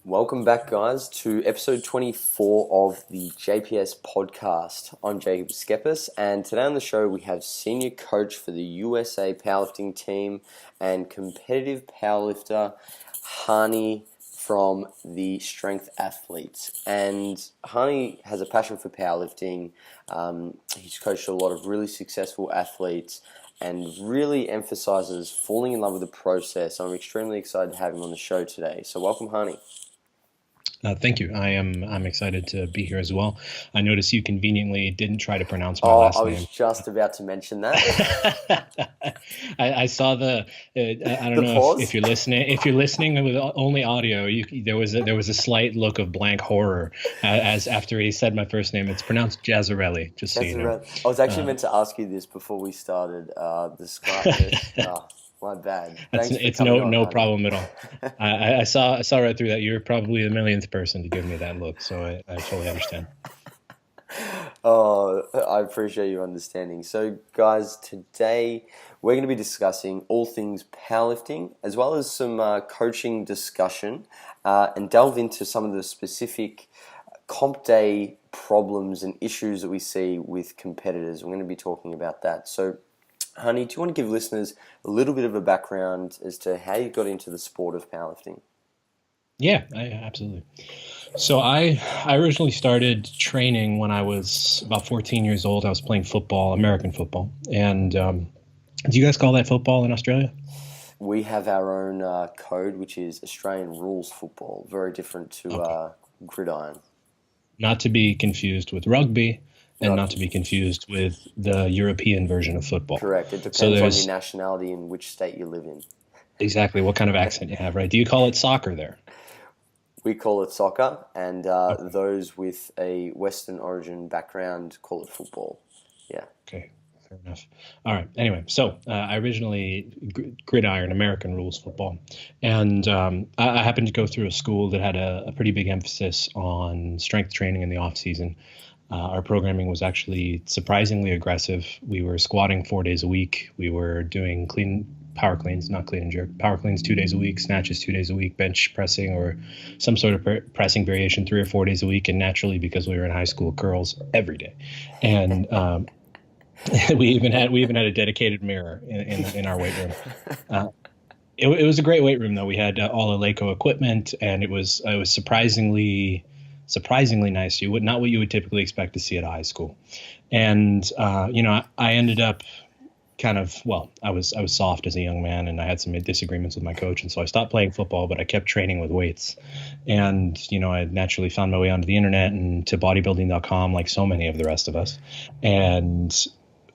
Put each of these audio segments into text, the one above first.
Welcome back, guys, to episode 24 of the JPS Podcast. I'm JPS, and today on the show we have senior coach for the USA powerlifting team and competitive powerlifter Hani from the Strength Athletes. And Hani has a passion for powerlifting. He's coached a lot of really successful athletes and really emphasizes falling in love with the process. I'm extremely excited to have him on the show today. So welcome, Hani. Thank you. I'm excited to be here as well. I noticed you conveniently didn't try to pronounce my last name. I was just about to mention that. I saw the. I don't know if you're listening. If you're listening with only audio, there was a slight look of blank horror as after he said my first name. It's pronounced Jazayrli. Just so you know. I was actually meant to ask you this before we started. Describe it. My bad. It's no problem at all. I saw right through that. You're probably the millionth person to give me that look, so I totally understand. Oh, I appreciate your understanding. So, guys, today we're going to be discussing all things powerlifting, as well as some coaching discussion, and delve into some of the specific comp day problems and issues that we see with competitors. We're going to be talking about that. So, Hani, do you want to give listeners a little bit of a background as to how you got into the sport of powerlifting? Yeah, absolutely. So I originally started training when I was about 14 years old. I was playing football, American football. And do you guys call that football in Australia? We have our own code, which is Australian rules football, very different to gridiron. Not to be confused with rugby. And not to be confused with the European version of football. Correct. It depends on your nationality and which state you live in. Exactly. What kind of accent you have, right? Do you call it soccer there? We call it soccer, and those with a Western origin background call it football. Yeah. Okay. Fair enough. All right. Anyway, so I originally gridiron, American rules football. And I happened to go through a school that had a pretty big emphasis on strength training in the off season. Our programming was actually surprisingly aggressive. We were squatting 4 days a week. We were doing power cleans, not clean and jerk, power cleans 2 days a week, snatches 2 days a week, bench pressing or some sort of pressing variation 3 or 4 days a week. And naturally, because we were in high school, curls every day. And we even had a dedicated mirror in our weight room. It was a great weight room, though. We had all the Laco equipment, and it was surprisingly nice. Not what you would typically expect to see at a high school. And I ended up I was soft as a young man, and I had some disagreements with my coach, and so I stopped playing football, but I kept training with weights. And I naturally found my way onto the internet and to bodybuilding.com, like so many of the rest of us. And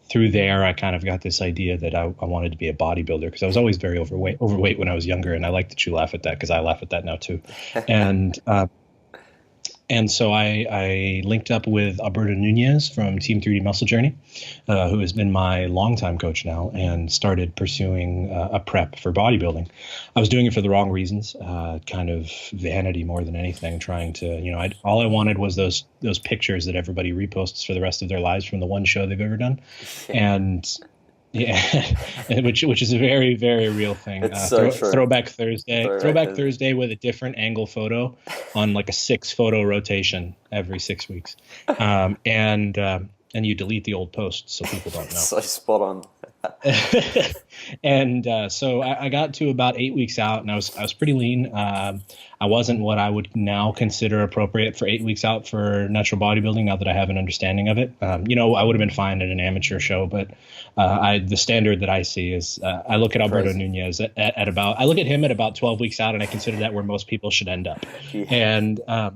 through there, I kind of got this idea that I wanted to be a bodybuilder, because I was always very overweight when I was younger, and I like that you laugh at that, because I laugh at that now too. And so I linked up with Alberto Nunez from Team 3D Muscle Journey, who has been my longtime coach now, and started pursuing a prep for bodybuilding. I was doing it for the wrong reasons, kind of vanity more than anything, trying to, all I wanted was those pictures that everybody reposts for the rest of their lives from the one show they've ever done. And yeah, which is a very, very real thing. It's so true. Throwback Thursday with a different angle photo on like a 6-photo rotation every 6 weeks, and you delete the old posts so people don't know. So spot on. And so I got to about 8 weeks out, and I was pretty lean. I wasn't what I would now consider appropriate for 8 weeks out for natural bodybuilding, now that I have an understanding of it. I would have been fine at an amateur show, but the standard that I see is I look at Alberto Nunez at about 12 weeks out, and I consider that where most people should end up. Yeah.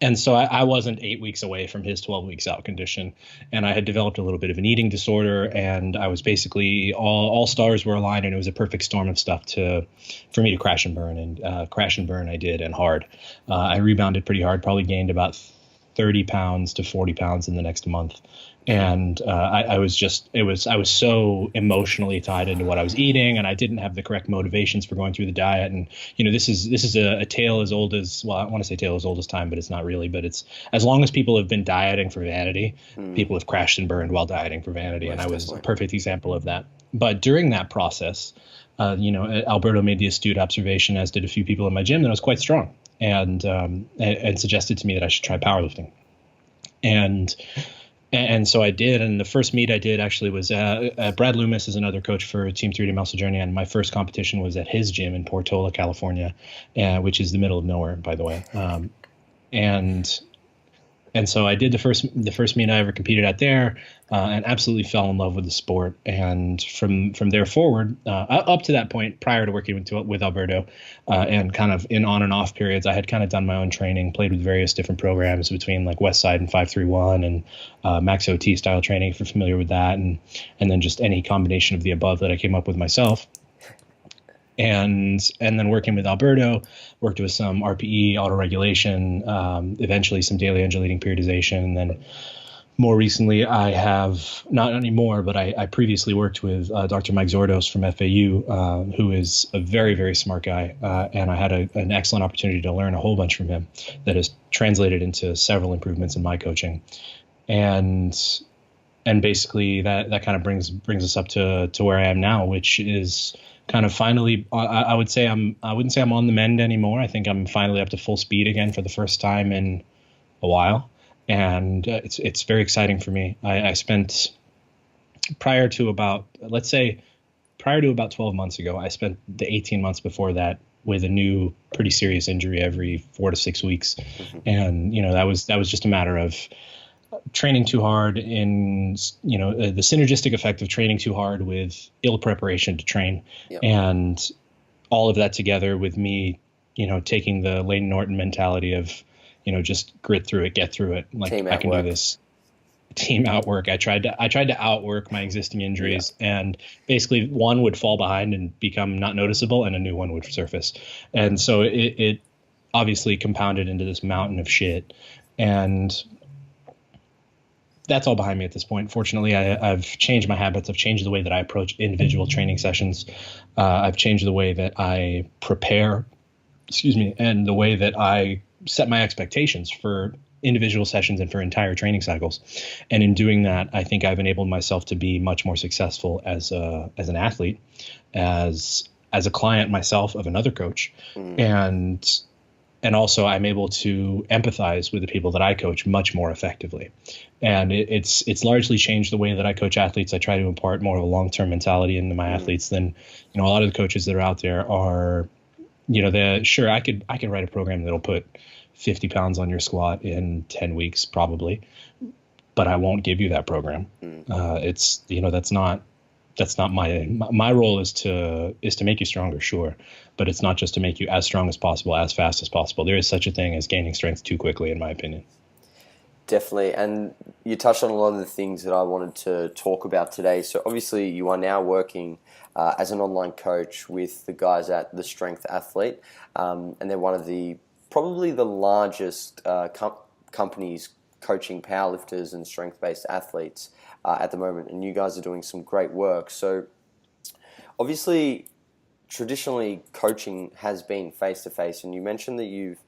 And so I wasn't 8 weeks away from his 12 weeks out condition, and I had developed a little bit of an eating disorder, and I was basically all stars were aligned, and it was a perfect storm of stuff for me to crash and burn, and crash and burn I did, and hard. I rebounded pretty hard, probably gained about 30 pounds to 40 pounds in the next month. And I was so emotionally tied into what I was eating, and I didn't have the correct motivations for going through the diet. And this is a tale as old as, well, I want to say tale as old as time, but it's not really. But it's as long as people have been dieting for vanity, people have crashed and burned while dieting for vanity, and I was a perfect example of that. But during that process, Alberto made the astute observation, as did a few people in my gym, that I was quite strong. and suggested to me that I should try powerlifting. And so I did. And the first meet I did actually was Brad Loomis is another coach for Team 3D Muscle Journey. And my first competition was at his gym in Portola, California, which is the middle of nowhere, by the way. And so I did the first meet I ever competed at there, and absolutely fell in love with the sport. And from there forward, up to that point, prior to working with Alberto, and kind of in on and off periods, I had kind of done my own training, played with various different programs between like Westside and 531 and Max OT style training, if you're familiar with that, and then just any combination of the above that I came up with myself. And then working with Alberto, worked with some RPE, autoregulation, eventually some daily undulating periodization. And then more recently, I have, not anymore, but I previously worked with Dr. Mike Zordos from FAU, who is a very, very smart guy. And I had an excellent opportunity to learn a whole bunch from him that has translated into several improvements in my coaching. And basically that kind of brings us up to where I am now, which is kind of finally, I wouldn't say I'm on the mend anymore. I think I'm finally up to full speed again for the first time in a while. And it's very exciting for me. I spent prior to about 12 months ago, I spent the 18 months before that with a new pretty serious injury every 4 to 6 weeks. Mm-hmm. And, that was just a matter of training too hard in, the synergistic effect of training too hard with ill preparation to train. Yep. And all of that together with me, taking the Layton Norton mentality of, just grit through it, get through it. Like I can do this. Team outwork. I tried to outwork my existing injuries, and basically one would fall behind and become not noticeable and a new one would surface. And so it obviously compounded into this mountain of shit. And that's all behind me at this point. Fortunately, I've changed my habits. I've changed the way that I approach individual training sessions. I've changed the way that I prepare, and the way that I set my expectations for individual sessions and for entire training cycles. And in doing that, I think I've enabled myself to be much more successful as an athlete, as a client myself of another coach. And also I'm able to empathize with the people that I coach much more effectively. And it's largely changed the way that I coach athletes. I try to impart more of a long-term mentality into my athletes than, a lot of the coaches that are out there are, sure, I could write a program that'll put 50 pounds on your squat in 10 weeks, probably, but I won't give you that program. It's, that's not my role is to make you stronger, sure, but it's not just to make you as strong as possible, as fast as possible. There is such a thing as gaining strength too quickly, in my opinion. Definitely. And you touched on a lot of the things that I wanted to talk about today. So obviously you are now working as an online coach with the guys at The Strength Athlete, and they're one of probably the largest companies coaching powerlifters and strength-based athletes at the moment, and you guys are doing some great work. So obviously, traditionally, coaching has been face-to-face, and you mentioned that you've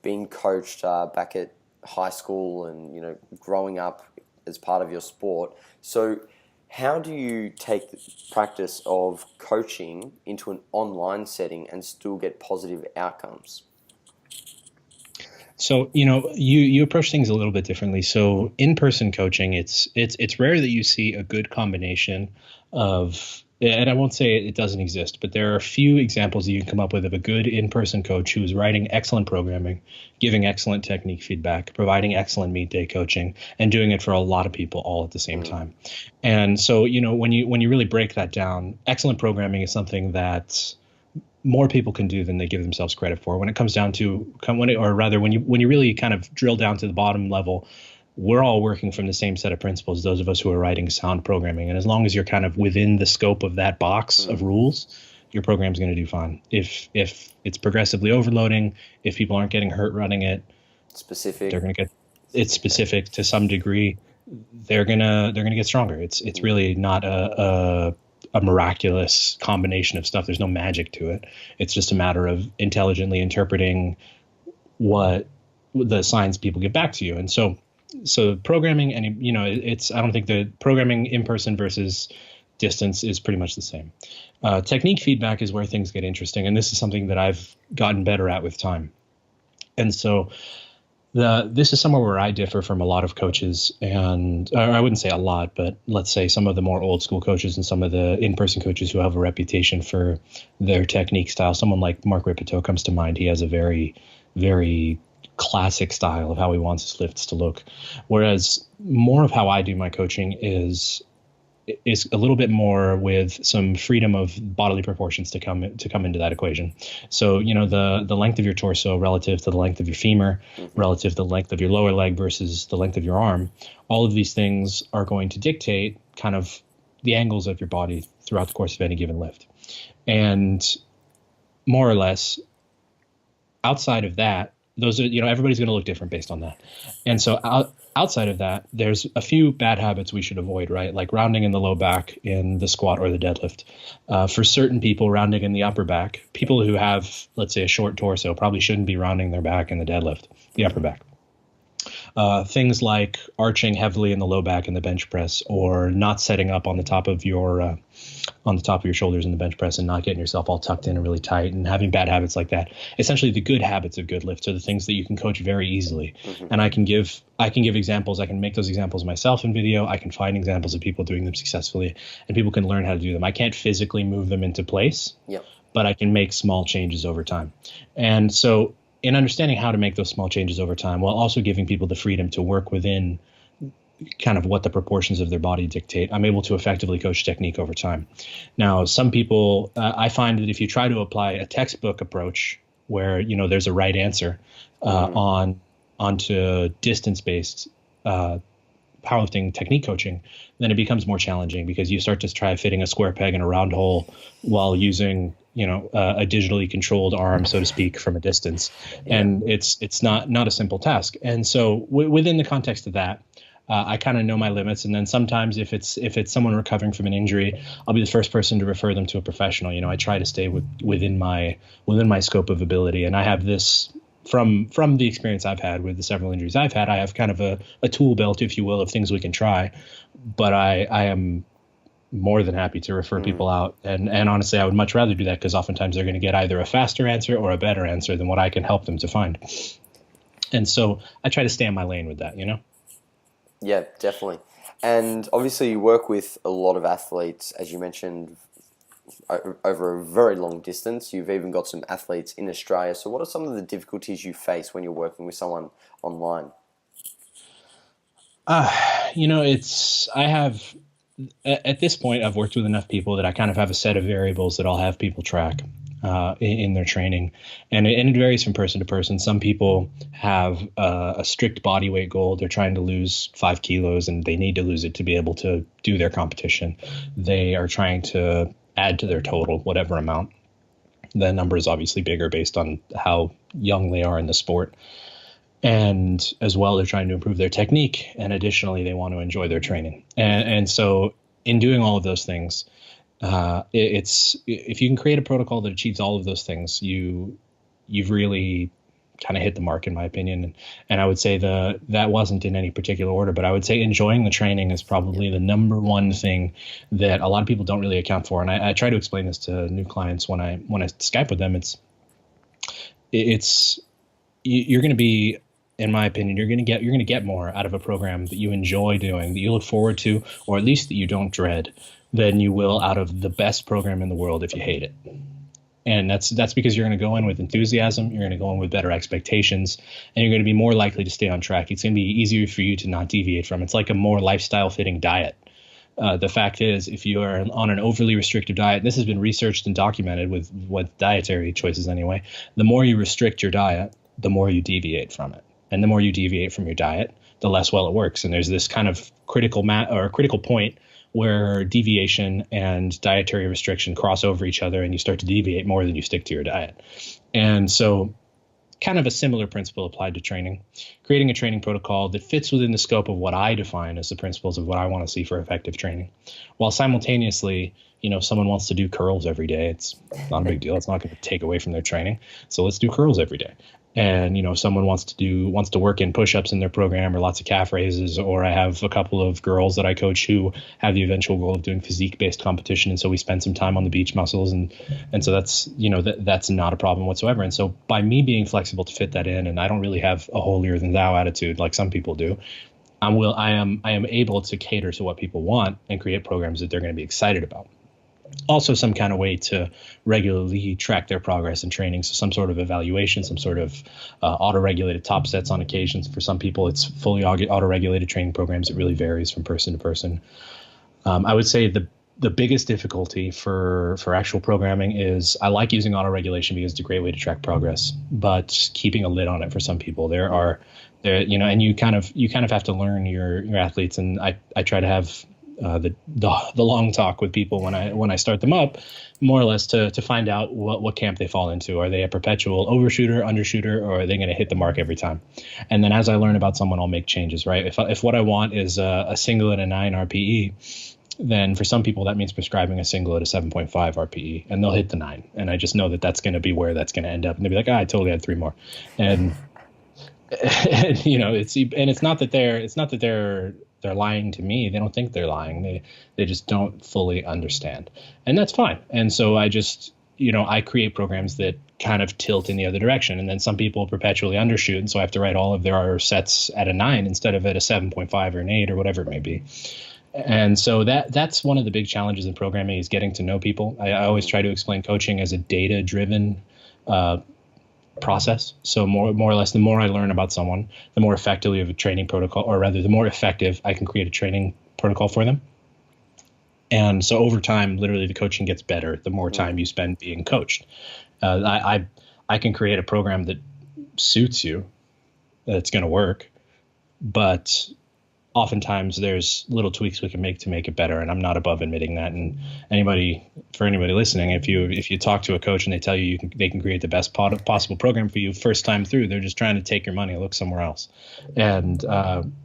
been coached back at high school and, growing up as part of your sport. So how do you take the practice of coaching into an online setting and still get positive outcomes? So, you approach things a little bit differently. So in-person coaching, it's rare that you see a good combination of, and I won't say it doesn't exist, but there are a few examples that you can come up with of a good in-person coach who is writing excellent programming, giving excellent technique feedback, providing excellent meet day coaching, and doing it for a lot of people all at the same time. And so, when you really break that down, excellent programming is something that more people can do than they give themselves credit for. When it comes down to, when you really kind of drill down to the bottom level, we're all working from the same set of principles, those of us who are writing sound programming. And as long as you're kind of within the scope of that box of rules, your program's going to do fine. If it's progressively overloading, if people aren't getting hurt running it, they're going to get it's specific to some degree, they're going to get stronger. It's really not a miraculous combination of stuff. There's no magic to it. It's just a matter of intelligently interpreting what the signs people get back to you. And so programming, and I don't think the programming in person versus distance is pretty much the same. Technique feedback is where things get interesting. And this is something that I've gotten better at with time. And so this is somewhere where I differ from a lot of coaches, and or I wouldn't say a lot, but let's say some of the more old school coaches and some of the in-person coaches who have a reputation for their technique style. Someone like Mark Rippetoe comes to mind. He has a very, very classic style of how he wants his lifts to look. Whereas more of how I do my coaching is a little bit more with some freedom of bodily proportions to come into that equation. So, the length of your torso relative to the length of your femur, relative to the length of your lower leg versus the length of your arm, all of these things are going to dictate kind of the angles of your body throughout the course of any given lift. And more or less, outside of that, those are, everybody's going to look different based on that. And so outside of that, there's a few bad habits we should avoid, right? Like rounding in the low back in the squat or the deadlift. For certain people, rounding in the upper back. People who have, let's say, a short torso probably shouldn't be rounding their back in the deadlift, the upper back. Things like arching heavily in the low back in the bench press, or not setting up on the top of your shoulders in the bench press and not getting yourself all tucked in and really tight, and having bad habits like that. Essentially, the good habits of good lifts are the things that you can coach very easily. And I can give examples. I can make those examples myself in video. I can find examples of people doing them successfully, and people can learn how to do them. I can't physically move them into place, but I can make small changes over time. And so, in understanding how to make those small changes over time, while also giving people the freedom to work within kind of what the proportions of their body dictate, I'm able to effectively coach technique over time. Now, some people, I find that if you try to apply a textbook approach where, there's a right answer onto distance-based powerlifting technique coaching, then it becomes more challenging, because you start to try fitting a square peg in a round hole while using a digitally controlled arm, so to speak, from a distance. And it's not a simple task. And so within the context of that, I kind of know my limits. And then sometimes if it's someone recovering from an injury, I'll be the first person to refer them to a professional. I try to stay within my scope of ability. And I have this from the experience I've had with the several injuries I've had. I have kind of a tool belt, if you will, of things we can try. But I am more than happy to refer people out. And honestly, I would much rather do that, because oftentimes they're going to get either a faster answer or a better answer than what I can help them to find. And so I try to stay in my lane with that, Yeah, definitely. And obviously you work with a lot of athletes, as you mentioned, over a very long distance. You've even got some athletes in Australia. So what are some of the difficulties you face when you're working with someone online? At this point, I've worked with enough people that I kind of have a set of variables that I'll have people track in their training. And it varies from person to person. Some people have a strict body weight goal. They're trying to lose 5 kilos and they need to lose it to be able to do their competition. They are trying to add to their total, whatever amount. The number is obviously bigger based on how young they are in the sport. And as well, they're trying to improve their technique. And additionally, they want to enjoy their training. And so in doing all of those things, it's if you can create a protocol that achieves all of those things, you've really kind of hit the mark, in my opinion. And I would say that wasn't in any particular order, but I would say enjoying the training is probably the number one thing that a lot of people don't really account for. And I try to explain this to new clients when I Skype with them. You're going to be, in my opinion, you're going to get more out of a program that you enjoy doing, that you look forward to, or at least that you don't dread, than you will out of the best program in the world if you hate it. And that's because you're going to go in with enthusiasm, you're going to go in with better expectations, and you're going to be more likely to stay on track. It's going to be easier for you to not deviate from it. It's like a more lifestyle-fitting diet. The fact is, if you are on an overly restrictive diet, this has been researched and documented with dietary choices anyway, the more you restrict your diet, the more you deviate from it. And the more you deviate from your diet, the less well it works. And there's this kind of critical point where deviation and dietary restriction cross over each other, and you start to deviate more than you stick to your diet. And so kind of a similar principle applied to training, creating a training protocol that fits within the scope of what I define as the principles of what I want to see for effective training, while simultaneously, if someone wants to do curls every day, it's not a big deal. It's not going to take away from their training. So let's do curls every day. and someone wants to work in push-ups in their program or lots of calf raises, or I have a couple of girls that I coach who have the eventual goal of doing physique-based competition, and so we spend some time on the beach muscles, and so that's that's not a problem whatsoever. And so by me being flexible to fit that in, and I don't really have a holier than thou attitude like some people do, I am able to cater to what people want and create programs that they're going to be excited about. Also, some kind of way to regularly track their progress in training. So some sort of evaluation, some sort of auto-regulated top sets on occasions. For some people, it's fully auto-regulated training programs. It really varies from person to person. I would say the biggest difficulty for actual programming is I like using auto-regulation because it's a great way to track progress, but keeping a lid on it for some people. And you kind of have to learn your athletes. And I try to have the long talk with people when I start them up, more or less to find out what camp they fall into. Are they a perpetual overshooter, undershooter, or are they going to hit the mark every time? And then as I learn about someone, I'll make changes, right? If what I want is a single at a 9 RPE, then for some people that means prescribing a single at a 7.5 RPE, and they'll hit the 9. And I just know that that's going to be where that's going to end up. And they'll be like, I totally had 3 more. And it's not that they're lying to me. They don't think they're lying. They just don't fully understand. And that's fine. And so I just, I create programs that kind of tilt in the other direction. And then some people perpetually undershoot. And so I have to write all of their sets at a 9 instead of at a 7.5 or an 8 or whatever it may be. And so that's one of the big challenges in programming, is getting to know people. I always try to explain coaching as a data-driven process. So more or less, the more I learn about someone, the more effectively of a training protocol, or rather the more effective I can create a training protocol for them. And so over time, literally the coaching gets better the more time you spend being coached. I can create a program that suits you, that's going to work, but oftentimes there's little tweaks we can make to make it better, and I'm not above admitting that. And for anybody listening, if you talk to a coach and they tell you they can create the best possible program for you first time through, they're just trying to take your money and look somewhere else. And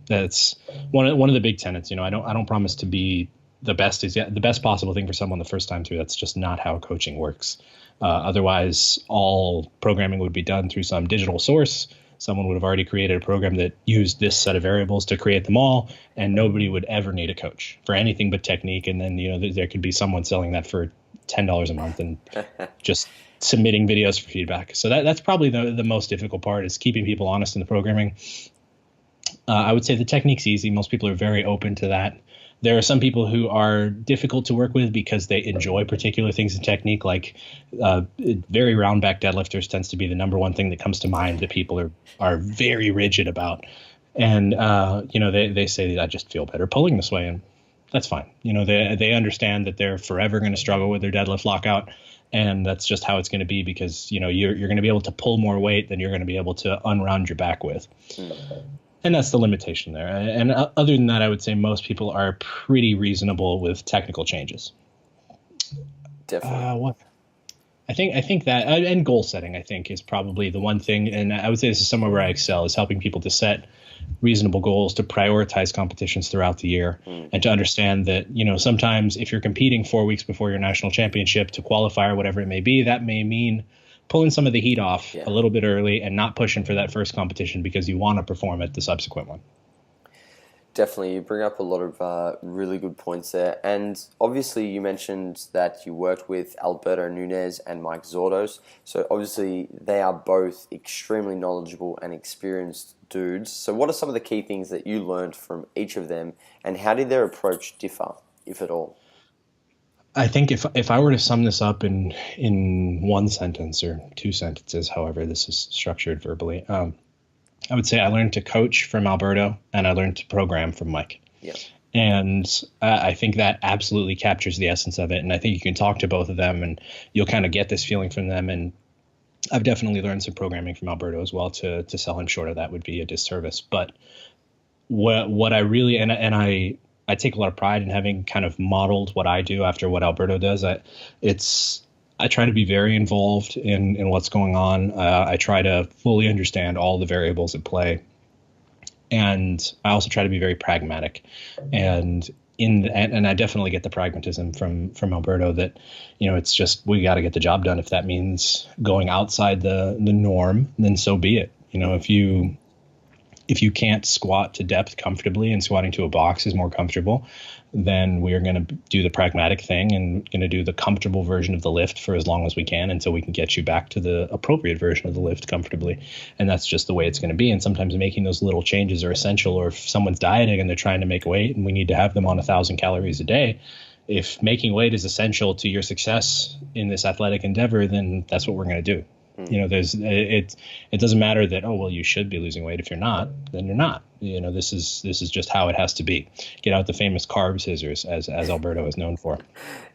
that's one of the big tenets. I don't promise to be the best possible thing for someone the first time through. That's just not how coaching works. Otherwise, all programming would be done through some digital source. Someone would have already created a program that used this set of variables to create them all, and nobody would ever need a coach for anything but technique. And then, there could be someone selling that for $10 a month and just submitting videos for feedback. So that's probably the most difficult part, is keeping people honest in the programming. I would say the technique's easy. Most people are very open to that. There are some people who are difficult to work with because they enjoy particular things in technique, like very round back deadlifters tends to be the number one thing that comes to mind that people are very rigid about. And, they say, I just feel better pulling this way. And that's fine. They understand that they're forever going to struggle with their deadlift lockout. And that's just how it's going to be, because, you're going to be able to pull more weight than you're going to be able to unround your back with. And that's the limitation there. And other than that, I would say most people are pretty reasonable with technical changes. Definitely. I think that, and goal setting, I think, is probably the one thing. And I would say this is somewhere where I excel, is helping people to set reasonable goals, to prioritize competitions throughout the year, and to understand that, sometimes if you're competing 4 weeks before your national championship to qualify or whatever it may be, that may mean pulling some of the heat off a little bit early and not pushing for that first competition because you want to perform at the subsequent one. Definitely. You bring up a lot of really good points there. And obviously you mentioned that you worked with Alberto Nunez and Mike Soros. So obviously they are both extremely knowledgeable and experienced dudes. So what are some of the key things that you learned from each of them, and how did their approach differ, if at all? I think if I were to sum this up in one sentence or 2 sentences, however this is structured verbally, I would say I learned to coach from Alberto and I learned to program from Mike. Yeah. And I think that absolutely captures the essence of it. And I think you can talk to both of them and you'll kind of get this feeling from them. And I've definitely learned some programming from Alberto as well. To sell him short of that would be a disservice. But what I really, and I take a lot of pride in having kind of modeled what I do after what Alberto does. I try to be very involved in what's going on. I try to fully understand all the variables at play. And I also try to be very pragmatic. And and I definitely get the pragmatism from Alberto that, it's just, we got to get the job done. If that means going outside the norm, then so be it. If you can't squat to depth comfortably and squatting to a box is more comfortable, then we are going to do the pragmatic thing and going to do the comfortable version of the lift for as long as we can until we can get you back to the appropriate version of the lift comfortably. And that's just the way it's going to be. And sometimes making those little changes are essential. Or if someone's dieting and they're trying to make weight and we need to have them on 1,000 calories a day, if making weight is essential to your success in this athletic endeavor, then that's what we're going to do. It doesn't matter that, oh, well, you should be losing weight. If you're not, then you're not. This is just how it has to be. Get out the famous carb scissors, as Alberto is known for.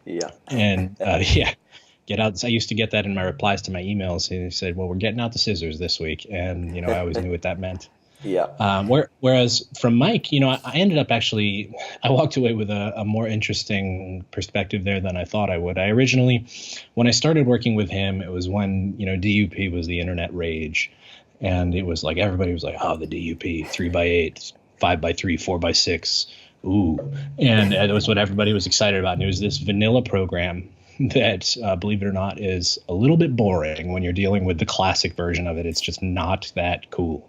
Yeah. And get out. I used to get that in my replies to my emails. He said, well, we're getting out the scissors this week. And, I always knew what that meant. Yeah. Whereas from Mike, I ended up I walked away with a more interesting perspective there than I thought I would. I originally, when I started working with him, it was when, DUP was the internet rage. And it was like, everybody was like, oh, the DUP, 3x8, 5x3, 4x6. Ooh. And it was what everybody was excited about. And it was this vanilla program that, believe it or not, is a little bit boring when you're dealing with the classic version of it. It's just not that cool.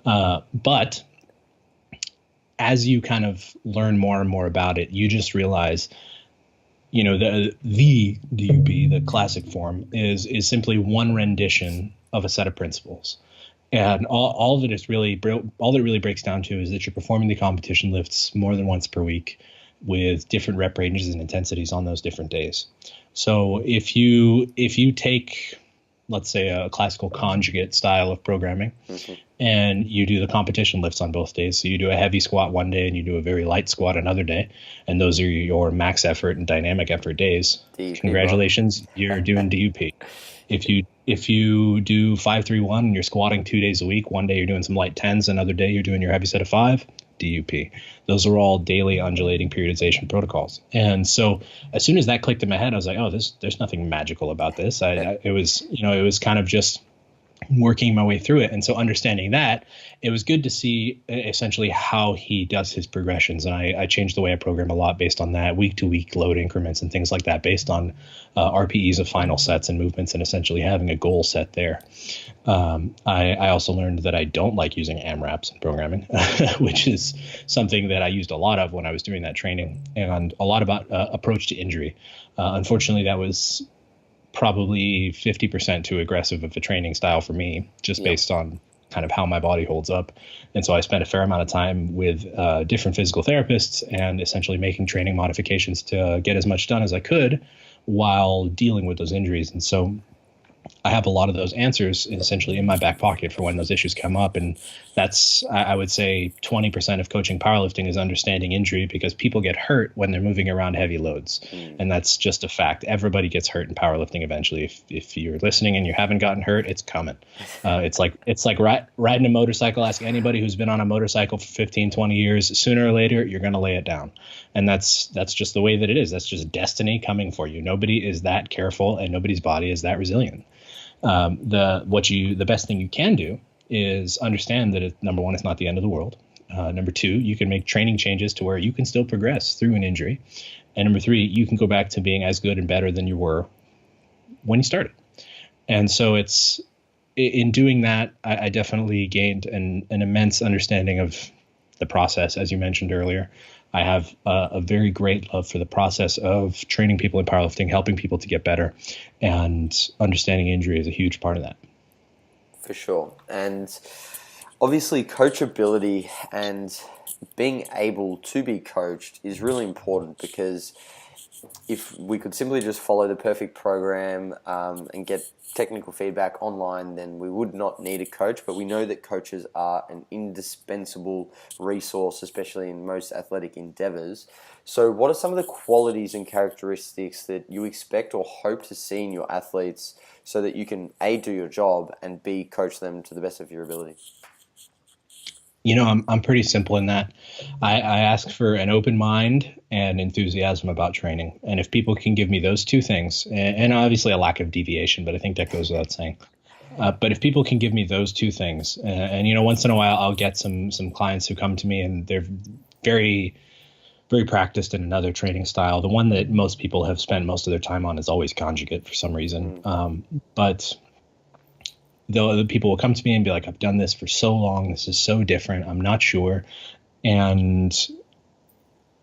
But as you kind of learn more and more about it, you just realize, the DUP, the classic form, is simply one rendition of a set of principles. And all that it really breaks down to is that you're performing the competition lifts more than once per week with different rep ranges and intensities on those different days. So if you take, let's say, a classical conjugate style of programming, and you do the competition lifts on both days. So you do a heavy squat one day and you do a very light squat another day. And those are your max effort and dynamic effort days. DUP, congratulations, you're doing DUP. If you do 5-3-1 and you're squatting 2 days a week, one day you're doing some light tens, another day you're doing your heavy set of 5, DUP. Those are all daily undulating periodization protocols. And so as soon as that clicked in my head, I was like, oh, there's nothing magical about this. It was kind of just working my way through it. And so understanding that, it was good to see essentially how he does his progressions. And I changed the way I program a lot based on that, week to week load increments and things like that, based on RPEs of final sets and movements, and essentially having a goal set there. I also learned that I don't like using AMRAPs in programming, which is something that I used a lot of when I was doing that training, and a lot about approach to injury. Unfortunately, that was probably 50% too aggressive of a training style for me, just based on kind of how my body holds up. And so I spent a fair amount of time with different physical therapists and essentially making training modifications to get as much done as I could while dealing with those injuries. And so I have a lot of those answers essentially in my back pocket for when those issues come up. And that's, I would say, 20% of coaching powerlifting is understanding injury, because people get hurt when they're moving around heavy loads. And that's just a fact. Everybody gets hurt in powerlifting eventually. If you're listening and you haven't gotten hurt, it's coming. It's like riding a motorcycle. Ask anybody who's been on a motorcycle for 15, 20 years. Sooner or later, you're going to lay it down. And that's just the way that it is. That's just destiny coming for you. Nobody is that careful, and nobody's body is that resilient. The best thing you can do is understand that number one, it's not the end of the world. Number two, you can make training changes to where you can still progress through an injury. And number three, you can go back to being as good and better than you were when you started. And so in doing that, I definitely gained an immense understanding of the process, as you mentioned earlier. I have a very great love for the process of training people in powerlifting, helping people to get better, and understanding injury is a huge part of that. For sure. And obviously coachability and being able to be coached is really important, because if we could simply just follow the perfect program and get technical feedback online, then we would not need a coach. But we know that coaches are an indispensable resource, especially in most athletic endeavors. So what are some of the qualities and characteristics that you expect or hope to see in your athletes so that you can A, do your job, and B, coach them to the best of your ability? I'm pretty simple in that. I ask for an open mind and enthusiasm about training. And if people can give me those two things, and obviously a lack of deviation, but I think that goes without saying. But if people can give me those two things, and once in a while I'll get some clients who come to me and they're very very practiced in another training style. The one that most people have spent most of their time on is always conjugate for some reason. But the people will come to me and be like, I've done this for so long. This is so different. I'm not sure. And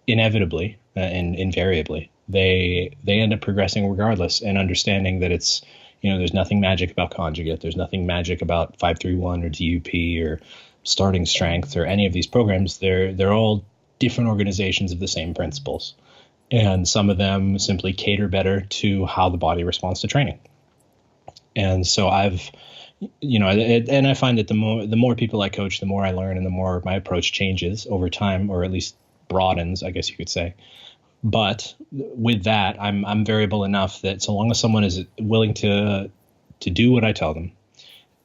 inevitably and invariably, they end up progressing regardless, and understanding that it's, there's nothing magic about conjugate. There's nothing magic about 531 or DUP or starting strength or any of these programs. They're all different organizations of the same principles. And some of them simply cater better to how the body responds to training. And so I've, and I find that the more people I coach, the more I learn, and the more my approach changes over time, or at least broadens, I guess you could say. But with that, I'm variable enough that so long as someone is willing to do what I tell them,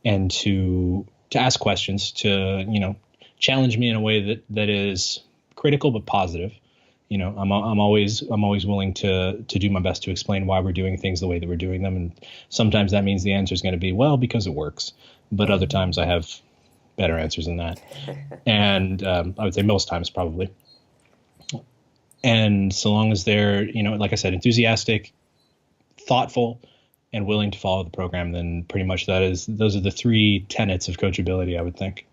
and to ask questions, to challenge me in a way that is critical but positive. I'm always willing to do my best to explain why we're doing things the way that we're doing them, and sometimes that means the answer is going to be, well, because it works. But other times I have better answers than that, and I would say most times probably. And so long as they're, like I said, enthusiastic, thoughtful, and willing to follow the program, then pretty much those are the three tenets of coachability, I would think.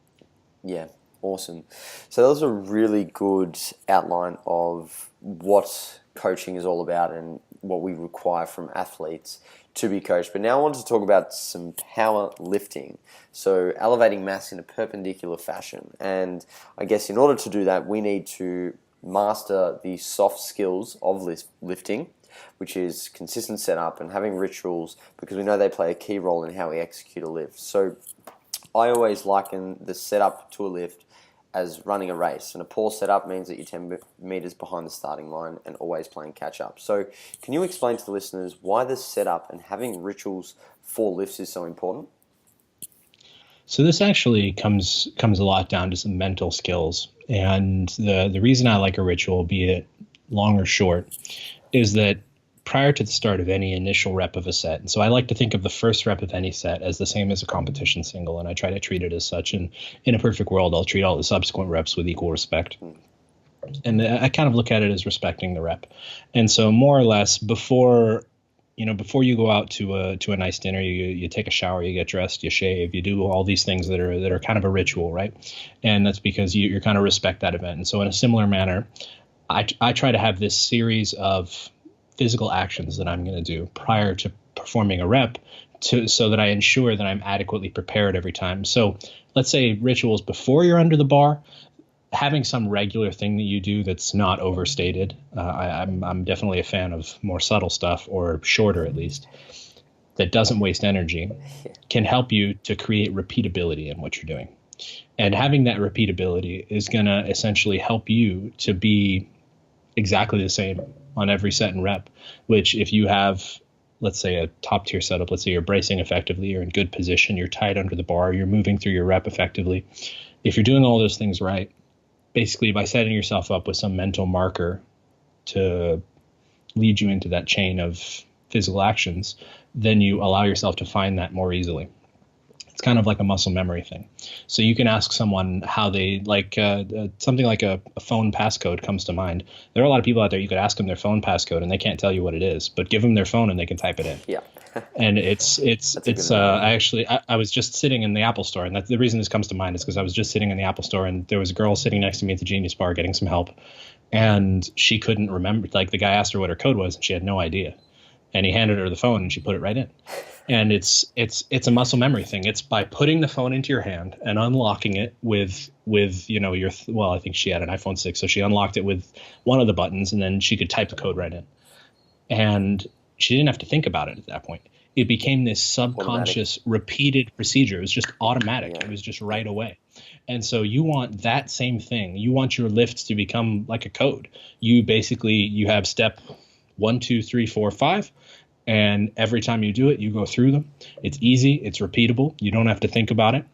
Yeah, awesome. So that was a really good outline of what coaching is all about and what we require from athletes to be coached. But now I want to talk about some power lifting. So elevating mass in a perpendicular fashion. And I guess in order to do that, we need to master the soft skills of lifting, which is consistent setup and having rituals, because we know they play a key role in how we execute a lift. So I always liken the setup to a lift as running a race, and a poor setup means that you're 10 meters behind the starting line and always playing catch up. So can you explain to the listeners why the setup and having rituals for lifts is so important? So this actually comes a lot down to some mental skills. And the reason I like a ritual, be it long or short, is that prior to the start of any initial rep of a set, and so I like to think of the first rep of any set as the same as a competition single, and I try to treat it as such. And in a perfect world, I'll treat all the subsequent reps with equal respect. And I kind of look at it as respecting the rep. And so more or less before you go out to a nice dinner, you take a shower, you get dressed, you shave, you do all these things that are kind of a ritual, right? And that's because you kind of respect that event. And so in a similar manner, I try to have this series of physical actions that I'm going to do prior to performing a rep, so that I ensure that I'm adequately prepared every time. So let's say rituals before you're under the bar, having some regular thing that you do that's not overstated. I'm definitely a fan of more subtle stuff, or shorter at least, that doesn't waste energy, can help you to create repeatability in what you're doing. And having that repeatability is going to essentially help you to be exactly the same on every set and rep, which if you have, let's say, a top tier setup, let's say you're bracing effectively, you're in good position, you're tight under the bar, you're moving through your rep effectively. If you're doing all those things right, basically by setting yourself up with some mental marker to lead you into that chain of physical actions, then you allow yourself to find that more easily. It's kind of like a muscle memory thing. So you can ask someone how they like something like a phone passcode comes to mind. There are a lot of people out there, you could ask them their phone passcode and they can't tell you what it is, but give them their phone and they can type it in. Yeah. And I was just sitting in the Apple store, and that's the reason this comes to mind is because I was just sitting in the Apple store and there was a girl sitting next to me at the Genius Bar getting some help, and she couldn't remember, like the guy asked her what her code was and she had no idea. And he handed her the phone and she put it right in. And it's a muscle memory thing. It's by putting the phone into your hand and unlocking it with I think she had an iPhone 6, so she unlocked it with one of the buttons and then she could type the code right in. And she didn't have to think about it at that point. It became this subconscious repeated procedure. It was just automatic. Yeah. It was just right away. And so you want that same thing. You want your lifts to become like a code. You have step 1, 2, 3, 4, 5. And every time you do it, you go through them. It's easy. It's repeatable. You don't have to think about it.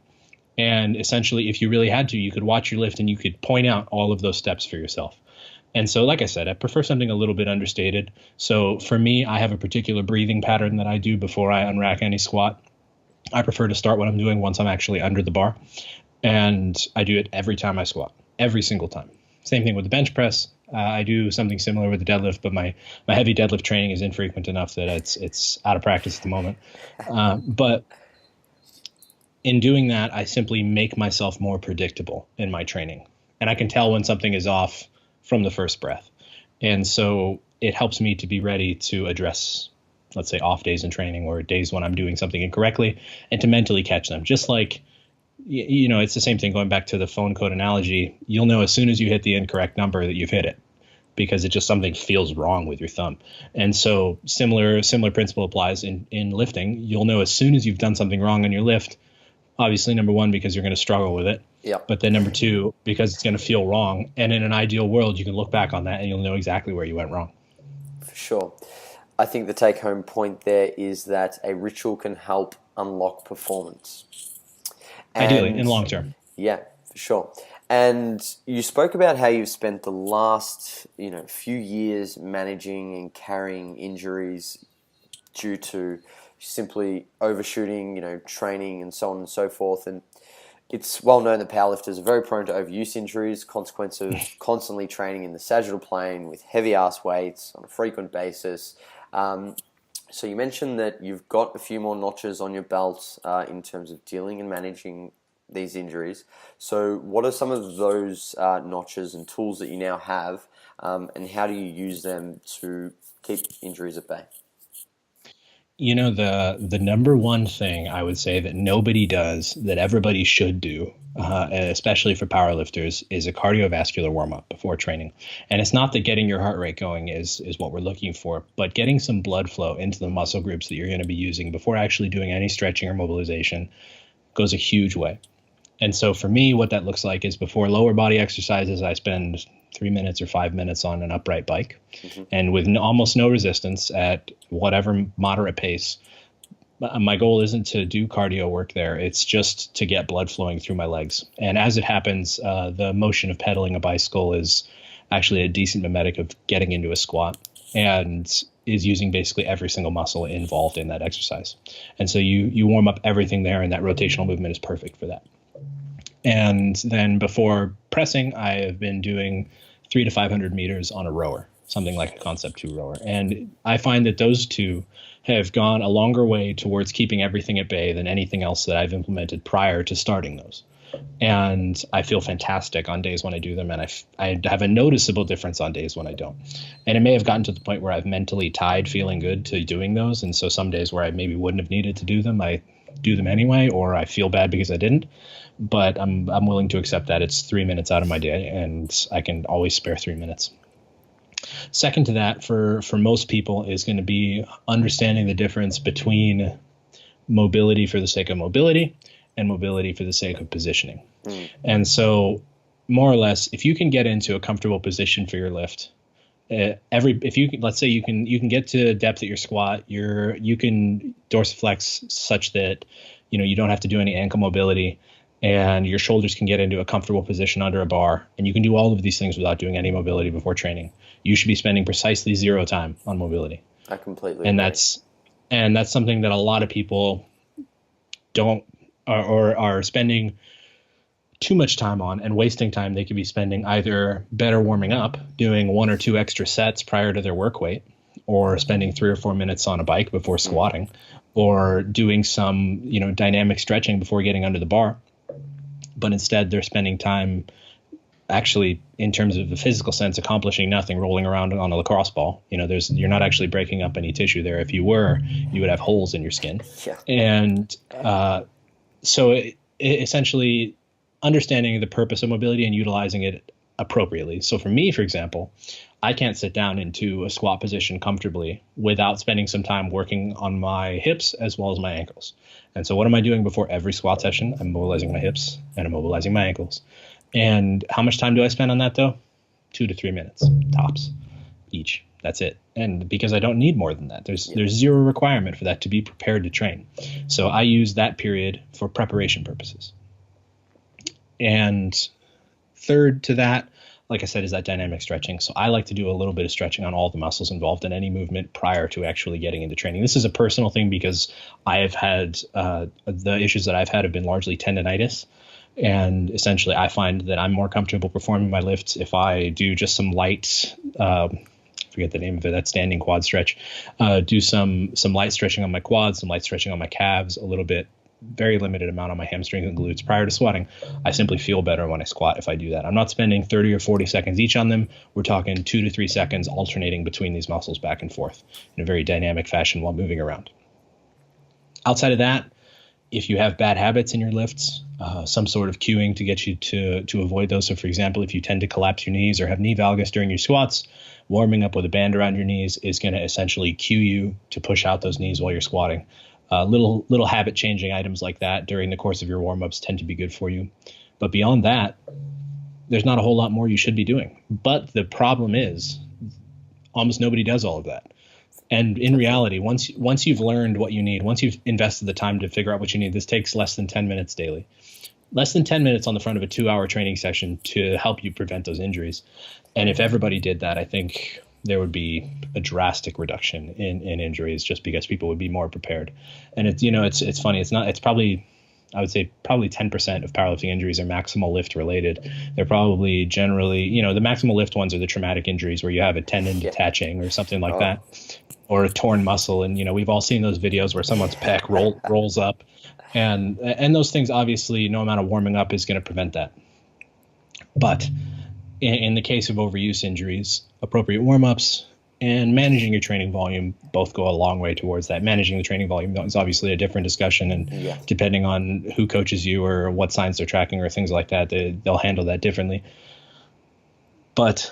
And essentially, if you really had to, you could watch your lift and you could point out all of those steps for yourself. And so, like I said, I prefer something a little bit understated. So for me, I have a particular breathing pattern that I do before I unrack any squat. I prefer to start what I'm doing once I'm actually under the bar. And I do it every time I squat, every single time. Same thing with the bench press, I do something similar with the deadlift, but my heavy deadlift training is infrequent enough that it's out of practice at the moment. But in doing that, I simply make myself more predictable in my training. And I can tell when something is off from the first breath. And so it helps me to be ready to address, let's say, off days in training or days when I'm doing something incorrectly, and to mentally catch them. Just like, it's the same thing going back to the phone code analogy. You'll know as soon as you hit the incorrect number that you've hit it, because it just something feels wrong with your thumb. And so similar principle applies in lifting. You'll know as soon as you've done something wrong on your lift. Obviously, number one, because you're going to struggle with it. Yep. But then number two, because it's going to feel wrong. And in an ideal world, you can look back on that and you'll know exactly where you went wrong. For sure. I think the take-home point there is that a ritual can help unlock performance. Ideally, in long term. Yeah, for sure. And you spoke about how you've spent the last, few years managing and carrying injuries due to simply overshooting, training and so on and so forth. And it's well known that powerlifters are very prone to overuse injuries, consequence of constantly training in the sagittal plane with heavy ass weights on a frequent basis. So you mentioned that you've got a few more notches on your belt in terms of dealing and managing these injuries. So what are some of those notches and tools that you now have, and how do you use them to keep injuries at bay? The number one thing I would say that nobody does that everybody should do, especially for powerlifters, is a cardiovascular warm-up before training. And it's not that getting your heart rate going is what we're looking for, but getting some blood flow into the muscle groups that you're going to be using before actually doing any stretching or mobilization goes a huge way. And so for me, what that looks like is before lower body exercises, I spend 3 minutes or 5 minutes on an upright bike. Mm-hmm. And with almost no resistance at whatever moderate pace. My goal isn't to do cardio work there. It's just to get blood flowing through my legs. And as it happens, the motion of pedaling a bicycle is actually a decent mimetic of getting into a squat, and is using basically every single muscle involved in that exercise. And so you warm up everything there, and that rotational movement is perfect for that. And then before pressing, I have been doing 300 to 500 meters on a rower, something like a Concept 2 rower. And I find that those two have gone a longer way towards keeping everything at bay than anything else that I've implemented prior to starting those. And I feel fantastic on days when I do them, and I have a noticeable difference on days when I don't. And it may have gotten to the point where I've mentally tied feeling good to doing those. And so some days where I maybe wouldn't have needed to do them, I do them anyway, or I feel bad because I didn't. But I'm willing to accept that it's 3 minutes out of my day, and I can always spare 3 minutes. Second to that, for most people, is going to be understanding the difference between mobility for the sake of mobility and mobility for the sake of positioning. And so more or less, if you can get into a comfortable position for your lift, let's say you can get to depth at your squat, you can dorsiflex such that you don't have to do any ankle mobility, and your shoulders can get into a comfortable position under a bar, and you can do all of these things without doing any mobility before training. You should be spending precisely 0 time on mobility. I completely agree. And that's something that a lot of people don't or are spending too much time on and wasting time they could be spending either better warming up, doing 1 or 2 extra sets prior to their work weight, or spending 3 or 4 minutes on a bike before squatting, or doing some dynamic stretching before getting under the bar. But instead they're spending time actually, in terms of the physical sense, accomplishing nothing, rolling around on a lacrosse ball. You're not actually breaking up any tissue there. If you were, you would have holes in your skin. Yeah. And so essentially understanding the purpose of mobility and utilizing it appropriately. So for me, for example, I can't sit down into a squat position comfortably without spending some time working on my hips as well as my ankles. And so what am I doing before every squat session? I'm mobilizing my hips and I'm mobilizing my ankles. And how much time do I spend on that, though? 2 to 3 minutes, tops, each. That's it. And because I don't need more than that, there's zero requirement for that to be prepared to train. So I use that period for preparation purposes. And third to that, like I said, is that dynamic stretching. So I like to do a little bit of stretching on all the muscles involved in any movement prior to actually getting into training. This is a personal thing because I have had the issues that I've had have been largely tendonitis. And essentially, I find that I'm more comfortable performing my lifts if I do just some light, forget the name of it, that standing quad stretch, do some light stretching on my quads, some light stretching on my calves, a little bit, very limited amount on my hamstrings and glutes prior to squatting. I simply feel better when I squat if I do that. I'm not spending 30 or 40 seconds each on them. We're talking 2 to 3 seconds alternating between these muscles back and forth in a very dynamic fashion while moving around. Outside of that, if you have bad habits in your lifts, some sort of cueing to get you to avoid those. So, for example, if you tend to collapse your knees or have knee valgus during your squats, warming up with a band around your knees is going to essentially cue you to push out those knees while you're squatting. Little habit changing items like that during the course of your warm-ups tend to be good for you. But beyond that, there's not a whole lot more you should be doing. But the problem is almost nobody does all of that. And in reality, once you've learned what you need, once you've invested the time to figure out what you need, this takes less than 10 minutes daily. Less than 10 minutes on the front of a 2-hour training session to help you prevent those injuries. And if everybody did that, I think there would be a drastic reduction in injuries just because people would be more prepared. And it's funny. It's probably, I would say probably 10% of powerlifting injuries are maximal lift related. They're probably generally, the maximal lift ones are the traumatic injuries where you have a tendon detaching or something like that, or a torn muscle. And, we've all seen those videos where someone's pec rolls up, and those things, obviously, no amount of warming up is going to prevent that. But in the case of overuse injuries, appropriate warm-ups and managing your training volume both go a long way towards that. Managing the training volume is obviously a different discussion, and depending on who coaches you or what signs they're tracking or things like that, they'll handle that differently. But,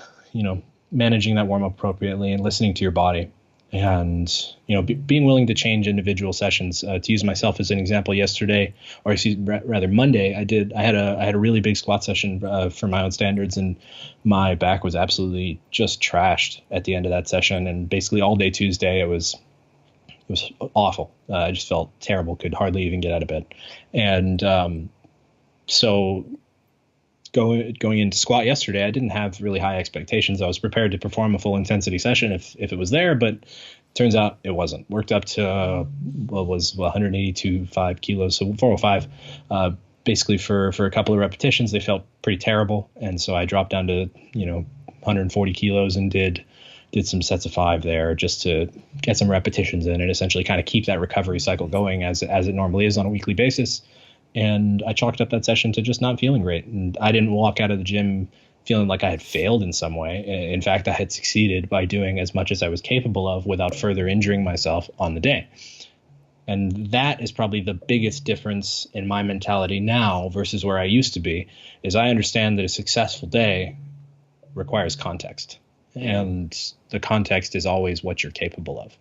managing that warm-up appropriately and listening to your body, and being willing to change individual sessions. To use myself as an example, yesterday, or rather Monday, I had a really big squat session for my own standards, and my back was absolutely just trashed at the end of that session. And basically all day Tuesday, it was awful. I just felt terrible, could hardly even get out of bed. And so going into squat yesterday, I didn't have really high expectations. I was prepared to perform a full intensity session if it was there, but turns out it wasn't. Worked up to what was 182.5 kilos, so 405. Basically for a couple of repetitions, they felt pretty terrible, and so I dropped down to 140 kilos and did some sets of 5 there just to get some repetitions in and essentially kind of keep that recovery cycle going as it normally is on a weekly basis. And I chalked up that session to just not feeling great. And I didn't walk out of the gym feeling like I had failed in some way. In fact, I had succeeded by doing as much as I was capable of without further injuring myself on the day. And that is probably the biggest difference in my mentality now versus where I used to be, is I understand that a successful day requires context. And the context is always what you're capable of.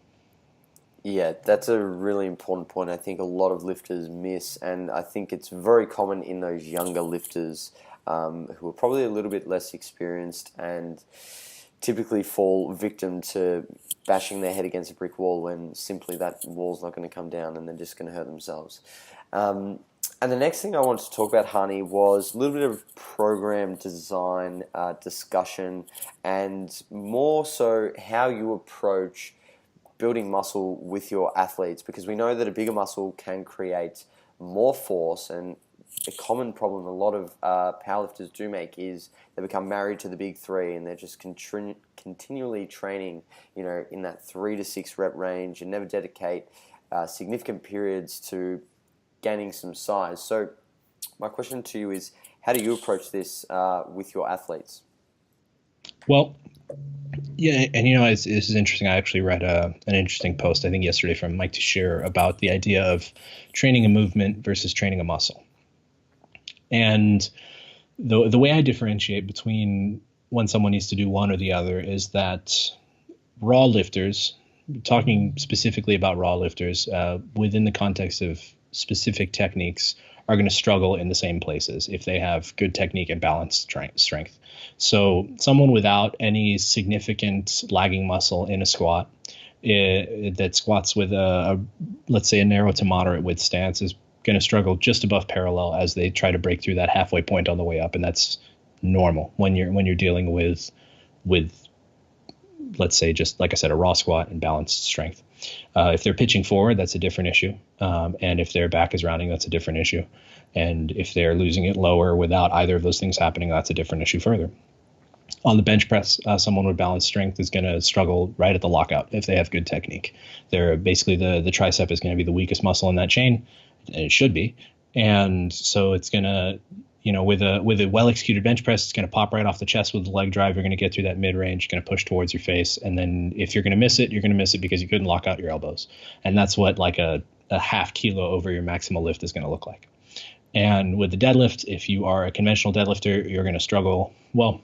Yeah, that's a really important point. I think a lot of lifters miss, and I think it's very common in those younger lifters who are probably a little bit less experienced and typically fall victim to bashing their head against a brick wall when simply that wall's not going to come down and they're just going to hurt themselves. And the next thing I wanted to talk about, Hani, was a little bit of program design discussion, and more so how you approach building muscle with your athletes, because we know that a bigger muscle can create more force, and a common problem a lot of powerlifters do make is they become married to the big 3 and they're just continually training, in that 3 to 6 rep range, and never dedicate significant periods to gaining some size. So my question to you is, how do you approach this with your athletes? Well, yeah, and this is interesting. I actually read an interesting post, I think yesterday, from Mike Teixeira about the idea of training a movement versus training a muscle. And the way I differentiate between when someone needs to do one or the other is that raw lifters, talking specifically about raw lifters, within the context of specific techniques, are going to struggle in the same places if they have good technique and balanced strength. So someone without any significant lagging muscle in a squat that squats with let's say a narrow to moderate width stance is going to struggle just above parallel as they try to break through that halfway point on the way up. And that's normal when you're dealing with let's say, just like I said, a raw squat and balanced strength. If they're pitching forward, that's a different issue. And if their back is rounding, that's a different issue. And if they're losing it lower without either of those things happening, that's a different issue further. On the bench press, someone with balanced strength is going to struggle right at the lockout if they have good technique. They're basically the tricep is going to be the weakest muscle in that chain, and it should be. And so it's going to, with a well-executed bench press, it's going to pop right off the chest with the leg drive. You're going to get through that mid-range, going to push towards your face. And then if you're going to miss it, you're going to miss it because you couldn't lock out your elbows. And that's what like a half kilo over your maximal lift is going to look like. And with the deadlift, if you are a conventional deadlifter, you're going to struggle. Well,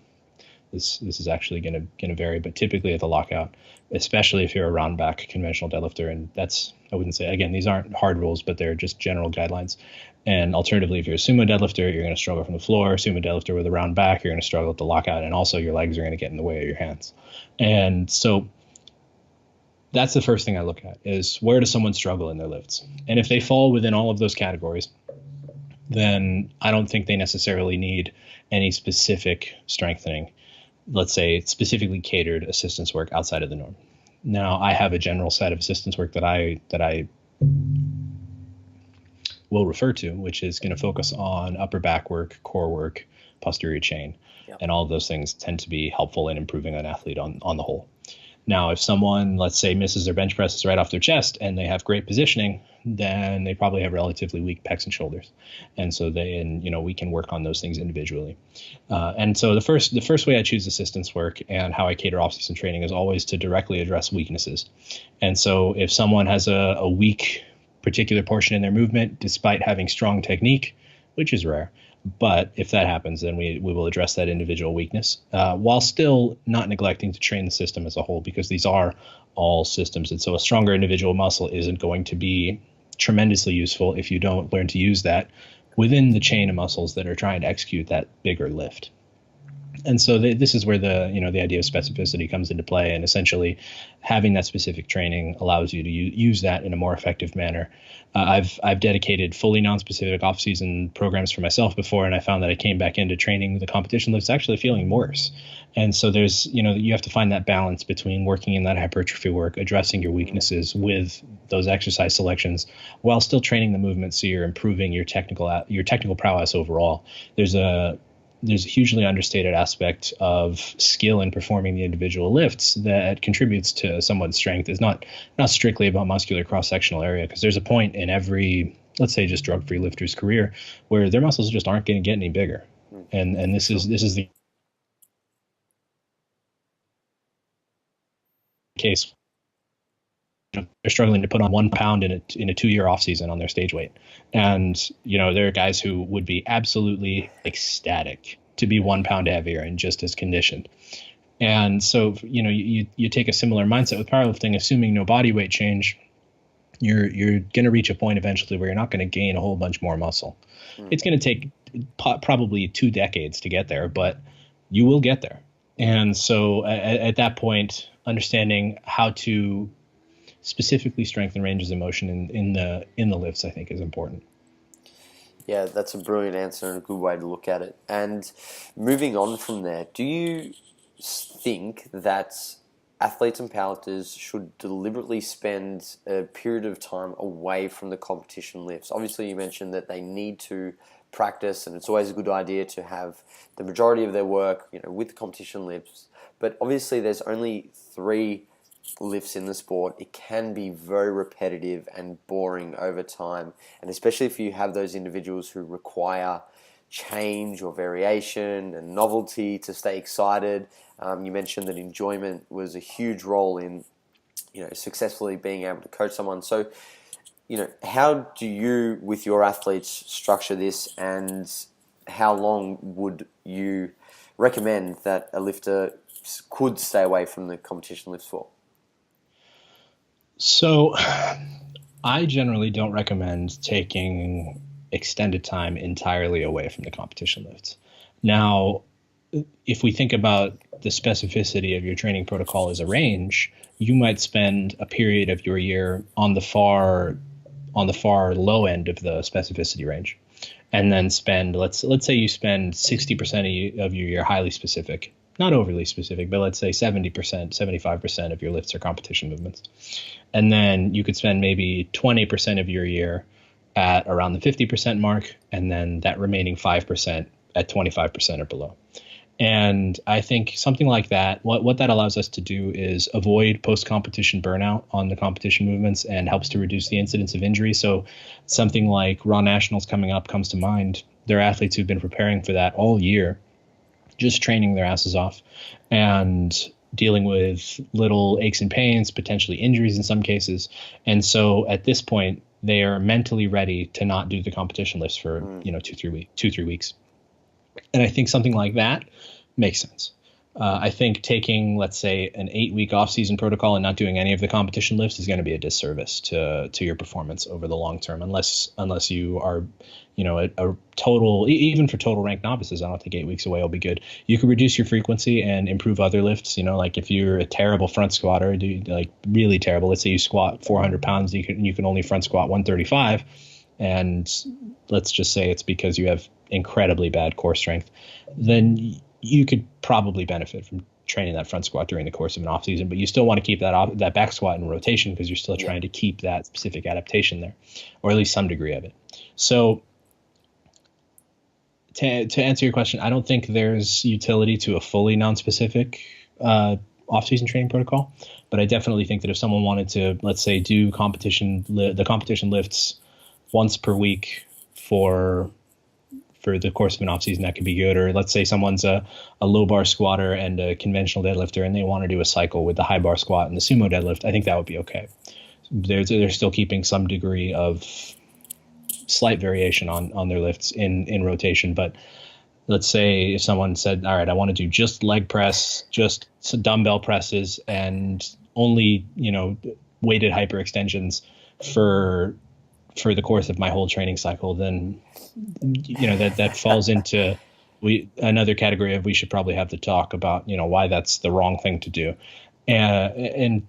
this is actually going to vary, but typically at the lockout, especially if you're a round back conventional deadlifter. And that's, I wouldn't say, again, these aren't hard rules, but they're just general guidelines. And alternatively, if you're a sumo deadlifter, you're going to struggle from the floor. Sumo deadlifter with a round back, you're going to struggle at the lockout. And also your legs are going to get in the way of your hands. And so that's the first thing I look at is where does someone struggle in their lifts? And if they fall within all of those categories, then I don't think they necessarily need any specific strengthening, let's say specifically catered assistance work outside of the norm. Now, I have a general set of assistance work that I will refer to, which is going to focus on upper back work, core work, posterior chain, and all of those things tend to be helpful in improving an athlete on the whole. Now, if someone, let's say, misses their bench presses right off their chest and they have great positioning, then they probably have relatively weak pecs and shoulders. And so we can work on those things individually. And so the first way I choose assistance work and how I cater off-season training is always to directly address weaknesses. And so if someone has a weak particular portion in their movement, despite having strong technique, which is rare, but if that happens, then we will address that individual weakness while still not neglecting to train the system as a whole, because these are all systems. And so a stronger individual muscle isn't going to be tremendously useful if you don't learn to use that within the chain of muscles that are trying to execute that bigger lift. And so this is where the idea of specificity comes into play, and essentially having that specific training allows you to use that in a more effective manner. I've dedicated fully non-specific off-season programs for myself before, and I found that I came back into training the competition lifts actually feeling worse. And so there's, you have to find that balance between working in that hypertrophy work, addressing your weaknesses with those exercise selections, while still training the movement so you're improving your technical prowess overall. There's a hugely understated aspect of skill in performing the individual lifts that contributes to someone's strength. Is not strictly about muscular cross-sectional area, because there's a point in every, let's say, just drug-free lifter's career where their muscles just aren't going to get any bigger. And this is the case. They're struggling to put on 1 pound in a 2-year off season on their stage weight. And, there are guys who would be absolutely ecstatic to be 1 pound heavier and just as conditioned. And so, you take a similar mindset with powerlifting, assuming no body weight change, you're going to reach a point eventually where you're not going to gain a whole bunch more muscle. It's going to take probably 2 decades to get there, but you will get there. And so at that point, understanding how to specifically strengthen ranges of motion in the lifts, I think, is important. Yeah, that's a brilliant answer and a good way to look at it. And moving on from there, do you think that athletes and powerlifters should deliberately spend a period of time away from the competition lifts? Obviously, you mentioned that they need to practice, and it's always a good idea to have the majority of their work, with the competition lifts. But obviously, there's only 3 lifts in the sport. It can be very repetitive and boring over time, and especially if you have those individuals who require change or variation and novelty to stay excited. You mentioned that enjoyment was a huge role in successfully being able to coach someone. So how do you with your athletes structure this, and how long would you recommend that a lifter could stay away from the competition lifts for? So I generally don't recommend taking extended time entirely away from the competition lifts. Now, if we think about the specificity of your training protocol as a range, you might spend a period of your year on the far low end of the specificity range, and then spend, let's say you spend 60% of your year highly specific, not overly specific, but let's say 70%, 75% of your lifts are competition movements. And then you could spend maybe 20% of your year at around the 50% mark, and then that remaining 5% at 25% or below. And I think something like that, what that allows us to do is avoid post-competition burnout on the competition movements and helps to reduce the incidence of injury. So something like Raw Nationals coming up comes to mind. There are athletes who've been preparing for that all year, just training their asses off and dealing with little aches and pains, potentially injuries in some cases. And so at this point, they are mentally ready to not do the competition lifts for 2-3 weeks. And I think something like that makes sense. I think taking, let's say, an 8-week off-season protocol and not doing any of the competition lifts is going to be a disservice to your performance over the long term, unless you are, a total, even for total ranked novices. I don't think 8 weeks away will be good. You can reduce your frequency and improve other lifts. Like if you're a terrible front squatter, like really terrible. Let's say you squat 400 pounds, you can only front squat 135, and let's just say it's because you have incredibly bad core strength, then you could probably benefit from training that front squat during the course of an off season, but you still want to keep that back squat in rotation because you're still trying to keep that specific adaptation there, or at least some degree of it. So to answer your question, I don't think there's utility to a fully non-specific off-season training protocol, but I definitely think that if someone wanted to, let's say, do the competition lifts once per week for the course of an off season, that could be good. Or let's say someone's a low bar squatter and a conventional deadlifter, and they want to do a cycle with the high bar squat and the sumo deadlift. I think that would be okay. They're still keeping some degree of slight variation on their lifts in rotation. But let's say if someone said, all right, I want to do just leg press, just dumbbell presses, and only, weighted hyperextensions for the course of my whole training cycle, then that falls into another category of we should probably have the talk about why that's the wrong thing to do, and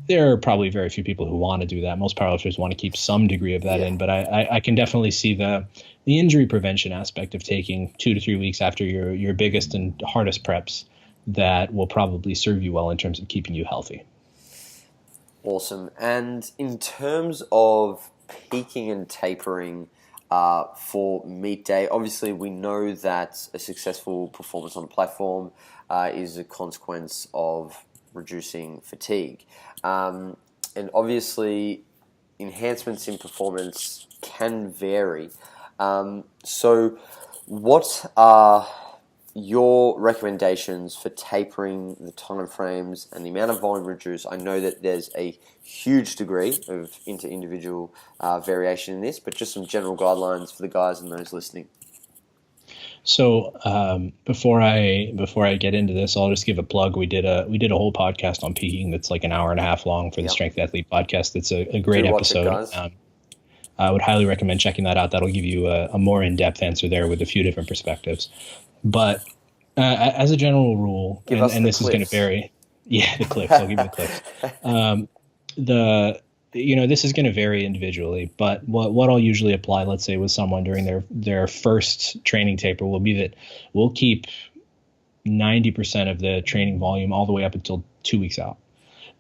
there are probably very few people who want to do that. Most powerlifters want to keep some degree of that in, but I can definitely see the injury prevention aspect of taking 2 to 3 weeks after your biggest and hardest preps that will probably serve you well in terms of keeping you healthy. Awesome. And in terms of peaking and tapering for meet day, obviously we know that a successful performance on the platform is a consequence of reducing fatigue. And obviously enhancements in performance can vary. So what are your recommendations for tapering the time frames and the amount of volume reduced? I know that there's a huge degree of inter-individual variation in this, but just some general guidelines for the guys and those listening. So before I get into this, I'll just give a plug. We did a whole podcast on peaking that's like an hour and a half long for the Strength Athlete podcast. That's a great episode. I would highly recommend checking that out. That'll give you a more in-depth answer there with a few different perspectives. But as a general rule, and this is going to vary. Yeah, the clips. I'll give you the clips. This is going to vary individually, but what I'll usually apply, let's say with someone during their first training taper, will be that we'll keep 90% of the training volume all the way up until 2 weeks out,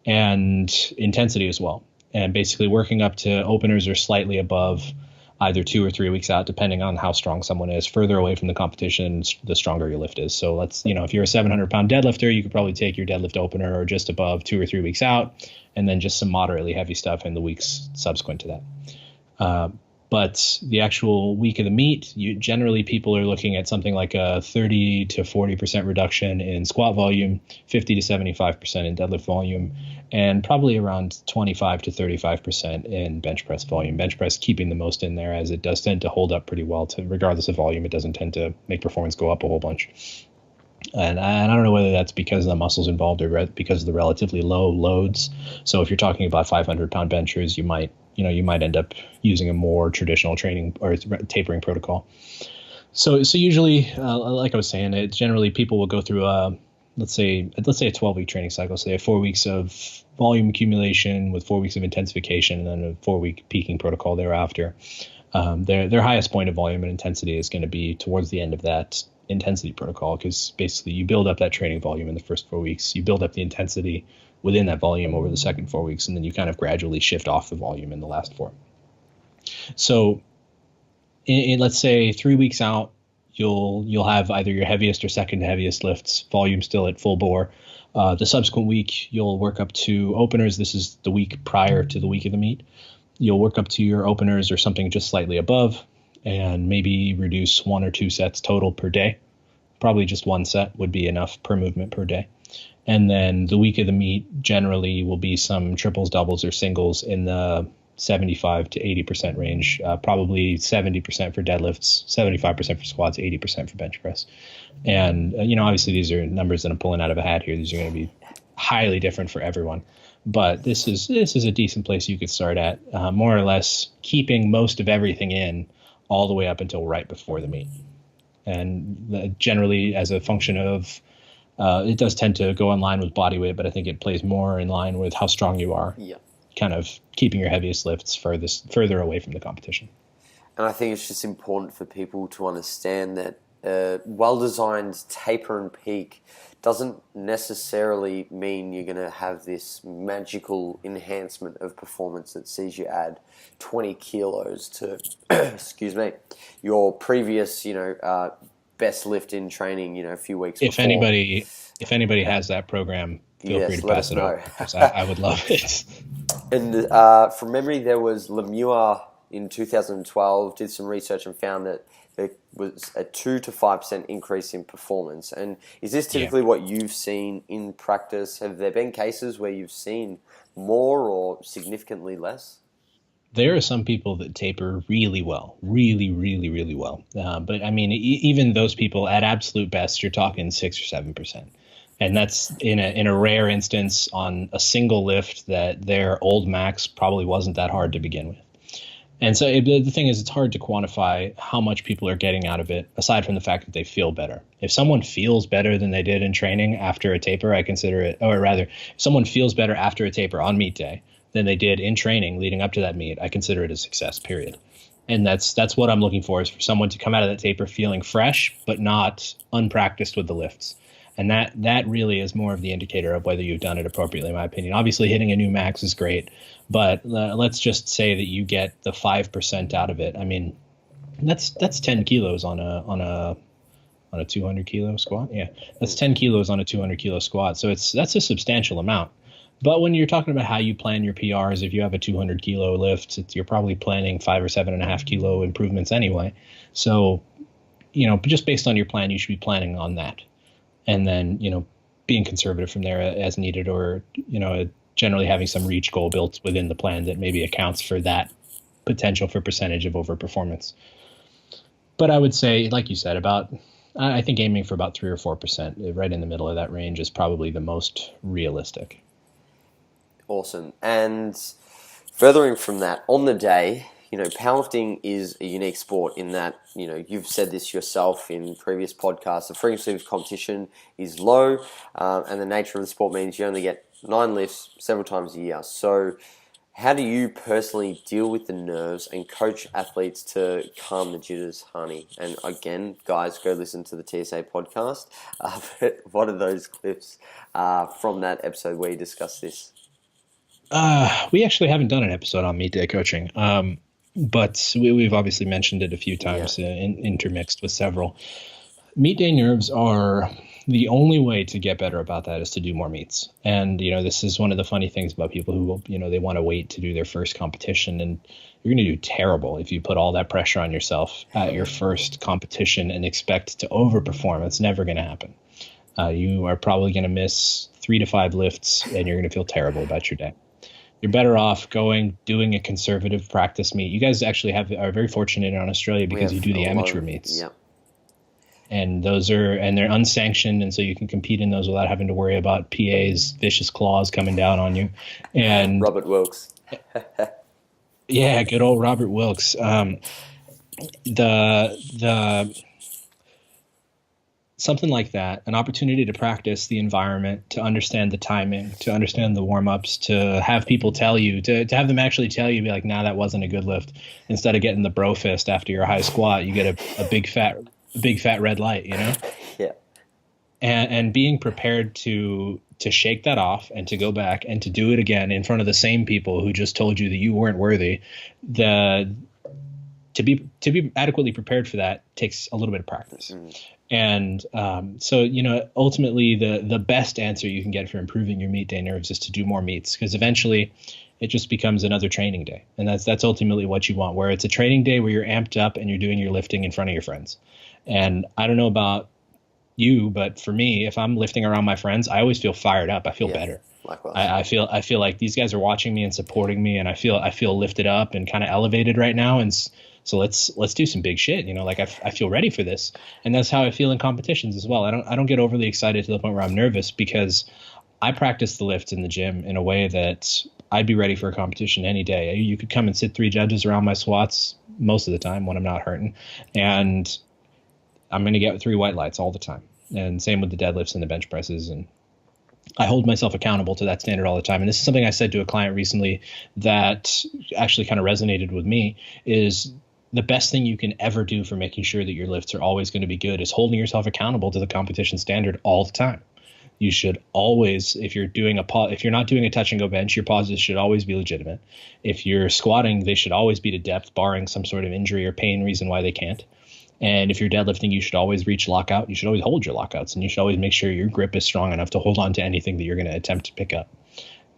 and intensity as well. And basically working up to openers or slightly above either 2 or 3 weeks out, depending on how strong someone is. Further away from the competition, the stronger your lift is. So let's, if you're a 700-pound deadlifter, you could probably take your deadlift opener or just above 2 or 3 weeks out, and then just some moderately heavy stuff in the weeks subsequent to that. But the actual week of the meet, generally people are looking at something like a 30 to 40% reduction in squat volume, 50 to 75% in deadlift volume, and probably around 25 to 35% in bench press volume. Bench press keeping the most in there, as it does tend to hold up pretty well. Regardless of volume, it doesn't tend to make performance go up a whole bunch. And I don't know whether that's because of the muscles involved or because of the relatively low loads. So if you're talking about 500-pound benchers, you might end up using a more traditional training or tapering protocol. So usually, like I was saying, generally people will go through let's say a 12-week training cycle. So they have 4 weeks of volume accumulation with 4 weeks of intensification, and then a 4-week peaking protocol thereafter. Their highest point of volume and intensity is going to be towards the end of that intensity protocol, because basically you build up that training volume in the first 4 weeks, you build up the intensity within that volume over the second 4 weeks, and then you kind of gradually shift off the volume in the last 4. So in let's say 3 weeks out, you'll have either your heaviest or second heaviest lifts, volume still at full bore. The subsequent week, you'll work up to openers. This is the week prior to the week of the meet. You'll work up to your openers or something just slightly above, and maybe reduce 1 or 2 sets total per day. Probably just 1 set would be enough per movement per day. And then the week of the meet generally will be some triples, doubles, or singles in the 75 to 80% range, probably 70% for deadlifts, 75% for squats, 80% for bench press. And, obviously these are numbers that I'm pulling out of a hat here. These are going to be highly different for everyone. But this is a decent place you could start at, more or less keeping most of everything in all the way up until right before the meet. And generally as a function of, it does tend to go in line with body weight, but I think it plays more in line with how strong you are. Yeah. Kind of keeping your heaviest lifts further away from the competition. And I think it's just important for people to understand that well-designed taper and peak doesn't necessarily mean you're going to have this magical enhancement of performance that sees you add 20 kilos to, excuse me, your previous, best lift in training, a few weeks before. If anybody has that program, feel free to pass it over, because I would love it. And from memory, there was Lemieux in 2012 did some research and found that there was a 2 to 5% increase in performance. And is this typically what you've seen in practice? Have there been cases where you've seen more or significantly less? There are some people that taper really well, really, really, really well. But I mean, even those people at absolute best, you're talking 6 or 7%. And that's in a rare instance on a single lift that their old max probably wasn't that hard to begin with. And so the thing is, it's hard to quantify how much people are getting out of it, aside from the fact that they feel better. If someone feels better than they did in training after a taper, I consider it, or rather, if someone feels better after a taper on meet day than they did in training leading up to that meet, I consider it a success, period. And that's what I'm looking for, is for someone to come out of that taper feeling fresh, but not unpracticed with the lifts. And that really is more of the indicator of whether you've done it appropriately, in my opinion. Obviously, hitting a new max is great, but let's just say that you get the 5% out of it. I mean, that's 10 kilos on a 200 kilo squat. Yeah, that's 10 kilos on a 200 kilo squat. So that's a substantial amount. But when you're talking about how you plan your PRs, if you have a 200 kilo lift, you're probably planning 5 or 7.5 kilo improvements anyway. So, just based on your plan, you should be planning on that. And then, being conservative from there as needed, or, generally having some reach goal built within the plan that maybe accounts for that potential for percentage of overperformance. But I would say, like you said, I think aiming for about 3 or 4%, right in the middle of that range, is probably the most realistic. Awesome. And furthering from that, on the day, powerlifting is a unique sport in that, you've said this yourself in previous podcasts, the frequency of competition is low, and the nature of the sport means you only get 9 lifts several times a year. So how do you personally deal with the nerves and coach athletes to calm the jitters, Hani? And again, guys, go listen to the TSA podcast. But what are those clips from that episode where you discuss this? We actually haven't done an episode on meet day coaching. But we've obviously mentioned it a few times, intermixed with several. Meet day nerves are the only way to get better about that is to do more meets. And, this is one of the funny things about people who, they want to wait to do their first competition. And you're going to do terrible if you put all that pressure on yourself at your first competition and expect to overperform. It's never going to happen. You are probably going to miss 3 to 5 lifts, and you're going to feel terrible about your day. You're better off doing a conservative practice meet. You guys actually are very fortunate in Australia because you do the amateur meets. Yep. And they're unsanctioned, and so you can compete in those without having to worry about PA's vicious claws coming down on you. And Robert Wilkes. Yeah, good old Robert Wilkes. Something like that, an opportunity to practice the environment, to understand the timing, to understand the warm-ups, to have people tell you, to have them actually tell you, be like, nah, that wasn't a good lift. Instead of getting the bro fist after your high squat, you get a big fat big fat red light, you know? Yeah. And being prepared to shake that off and to go back and to do it again in front of the same people who just told you that you weren't worthy, to be adequately prepared for that takes a little bit of practice. And so, you know, ultimately the best answer you can get for improving your meet day nerves is to do more meets, because eventually it just becomes another training day. And that's ultimately what you want, where it's a training day where you're amped up and you're doing your lifting in front of your friends. And I don't know about you, but for me, if I'm lifting around my friends, I always feel fired up. I feel better. Likewise. I feel like these guys are watching me and supporting me, and I feel lifted up and kind of elevated right now. And so let's do some big shit. You know, like I feel ready for this, and that's how I feel in competitions as well. I don't get overly excited to the point where I'm nervous, because I practice the lifts in the gym in a way that I'd be ready for a competition any day. You could come and sit 3 judges around my squats most of the time when I'm not hurting, and I'm going to get 3 white lights all the time. And same with the deadlifts and the bench presses. And I hold myself accountable to that standard all the time. And this is something I said to a client recently that actually kind of resonated with me, is the best thing you can ever do for making sure that your lifts are always going to be good is holding yourself accountable to the competition standard all the time. You should always, if you're not doing a touch and go bench, your pauses should always be legitimate. If you're squatting, they should always be to depth, barring some sort of injury or pain reason why they can't. And if you're deadlifting, you should always reach lockout. You should always hold your lockouts, and you should always make sure your grip is strong enough to hold on to anything that you're going to attempt to pick up.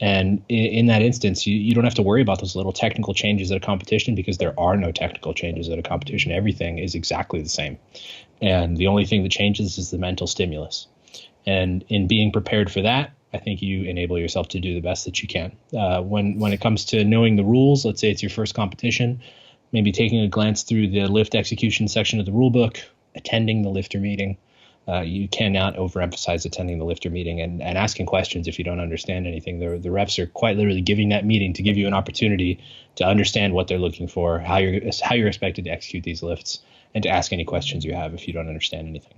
And in that instance, you don't have to worry about those little technical changes at a competition, because there are no technical changes at a competition. Everything is exactly the same. And the only thing that changes is the mental stimulus. And in being prepared for that, I think you enable yourself to do the best that you can. When it comes to knowing the rules, let's say it's your first competition, maybe taking a glance through the lift execution section of the rule book, attending the lifter meeting. You cannot overemphasize attending the lifter meeting and asking questions if you don't understand anything. The refs are quite literally giving that meeting to give you an opportunity to understand what they're looking for, how you're expected to execute these lifts, and to ask any questions you have if you don't understand anything.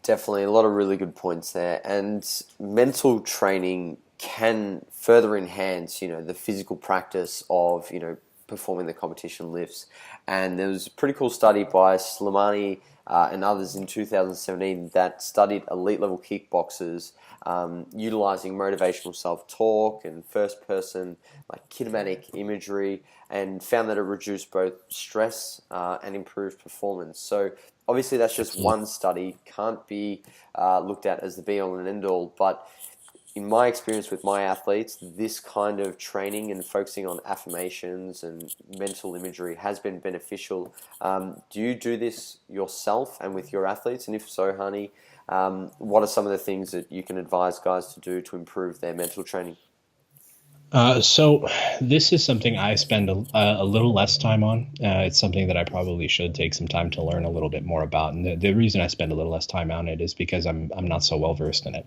Definitely a lot of really good points there. And mental training can further enhance, you know, the physical practice of, you know, performing the competition lifts. And there was a pretty cool study by Slimani and others in 2017 that studied elite level kickboxers utilizing motivational self-talk and first-person like kinematic imagery, and found that it reduced both stress and improved performance. So obviously that's just one study, can't be looked at as the be-all and end-all, but in my experience with my athletes, this kind of training and focusing on affirmations and mental imagery has been beneficial. Do you do this yourself and with your athletes? And if so, Hani, what are some of the things that you can advise guys to do to improve their mental training? So this is something I spend a little less time on. It's something that I probably should take some time to learn a little bit more about. And the reason I spend a little less time on it is because I'm not so well versed in it.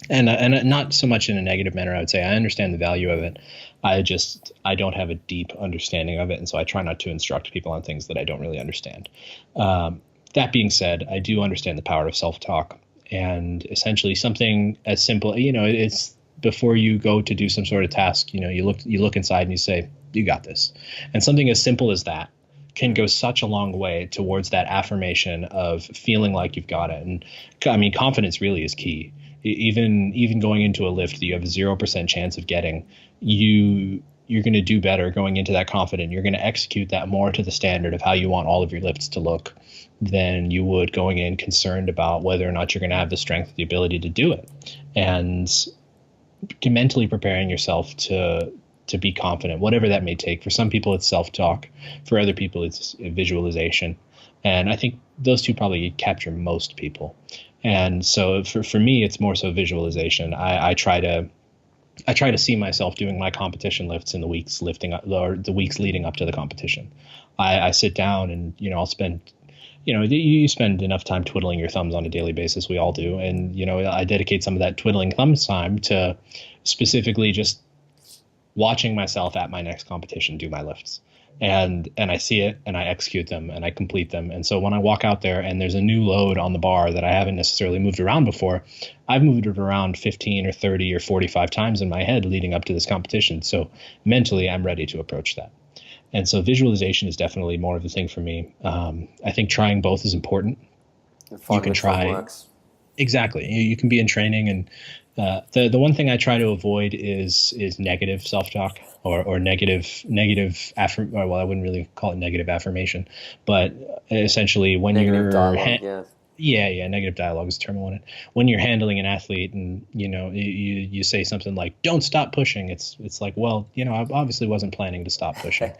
And not so much in a negative manner, I would say. I understand the value of it. I don't have a deep understanding of it, and so I try not to instruct people on things that I don't really understand. That being said, I do understand the power of self-talk, and essentially something as simple, you know, it's before you go to do some sort of task, you know, you look inside and you say, you got this. And something as simple as that can go such a long way towards that affirmation of feeling like you've got it. And I mean, confidence really is key. Even going into a lift that you have a 0% chance of getting, you're going to do better going into that confident. You're going to execute that more to the standard of how you want all of your lifts to look than you would going in concerned about whether or not you're going to have the strength, the ability to do it. And mentally preparing yourself to be confident, whatever that may take. For some people, it's self-talk. For other people, it's visualization. And I think those two probably capture most people. And so for me, it's more so visualization. I try to see myself doing my competition lifts in the weeks lifting up, or the weeks leading up to the competition. I sit down and, you know, I'll spend, you know, you spend enough time twiddling your thumbs on a daily basis. We all do. And, you know, I dedicate some of that twiddling thumbs time to specifically just watching myself at my next competition do my lifts. And I see it and I execute them and I complete them. And so when I walk out there and there's a new load on the bar that I haven't necessarily moved around before, I've moved it around 15 or 30 or 45 times in my head leading up to this competition. So mentally, I'm ready to approach that. And so visualization is definitely more of the thing for me. I think trying both is important. You can try. Exactly. You can be in training, and the one thing I try to avoid is negative self-talk or negative well, I wouldn't really call it negative affirmation, but essentially when negative dialogue, negative dialogue is the term I wanted. When you're handling an athlete and you say something like "Don't stop pushing," it's like, well, I obviously wasn't planning to stop pushing.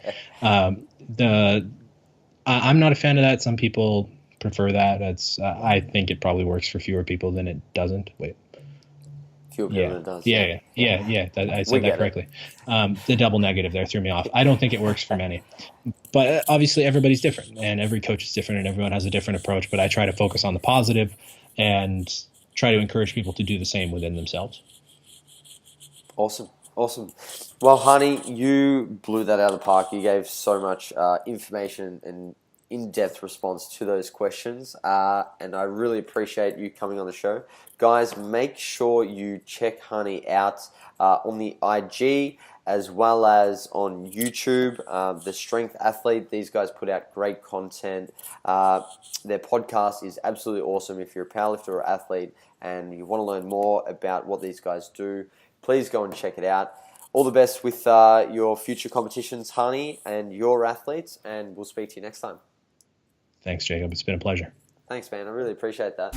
I'm not a fan of that. Some people prefer that. I think it probably works for fewer people than it doesn't. Fewer people than it does. Yeah. I said that correctly. The double negative there threw me off. I don't think it works for many. But obviously everybody's different, and every coach is different, and everyone has a different approach. But I try to focus on the positive and try to encourage people to do the same within themselves. Awesome. Well, Hani, you blew that out of the park. You gave so much information and in-depth response to those questions, and I really appreciate you coming on the show. Guys, make sure you check Hani out on the IG as well as on YouTube. The Strength Athlete, these guys put out great content. Their podcast is absolutely awesome. If you're a powerlifter or athlete and you want to learn more about what these guys do, please go and check it out. All the best with your future competitions, Hani, and your athletes, and we'll speak to you next time. Thanks, Jacob. It's been a pleasure. Thanks, man. I really appreciate that.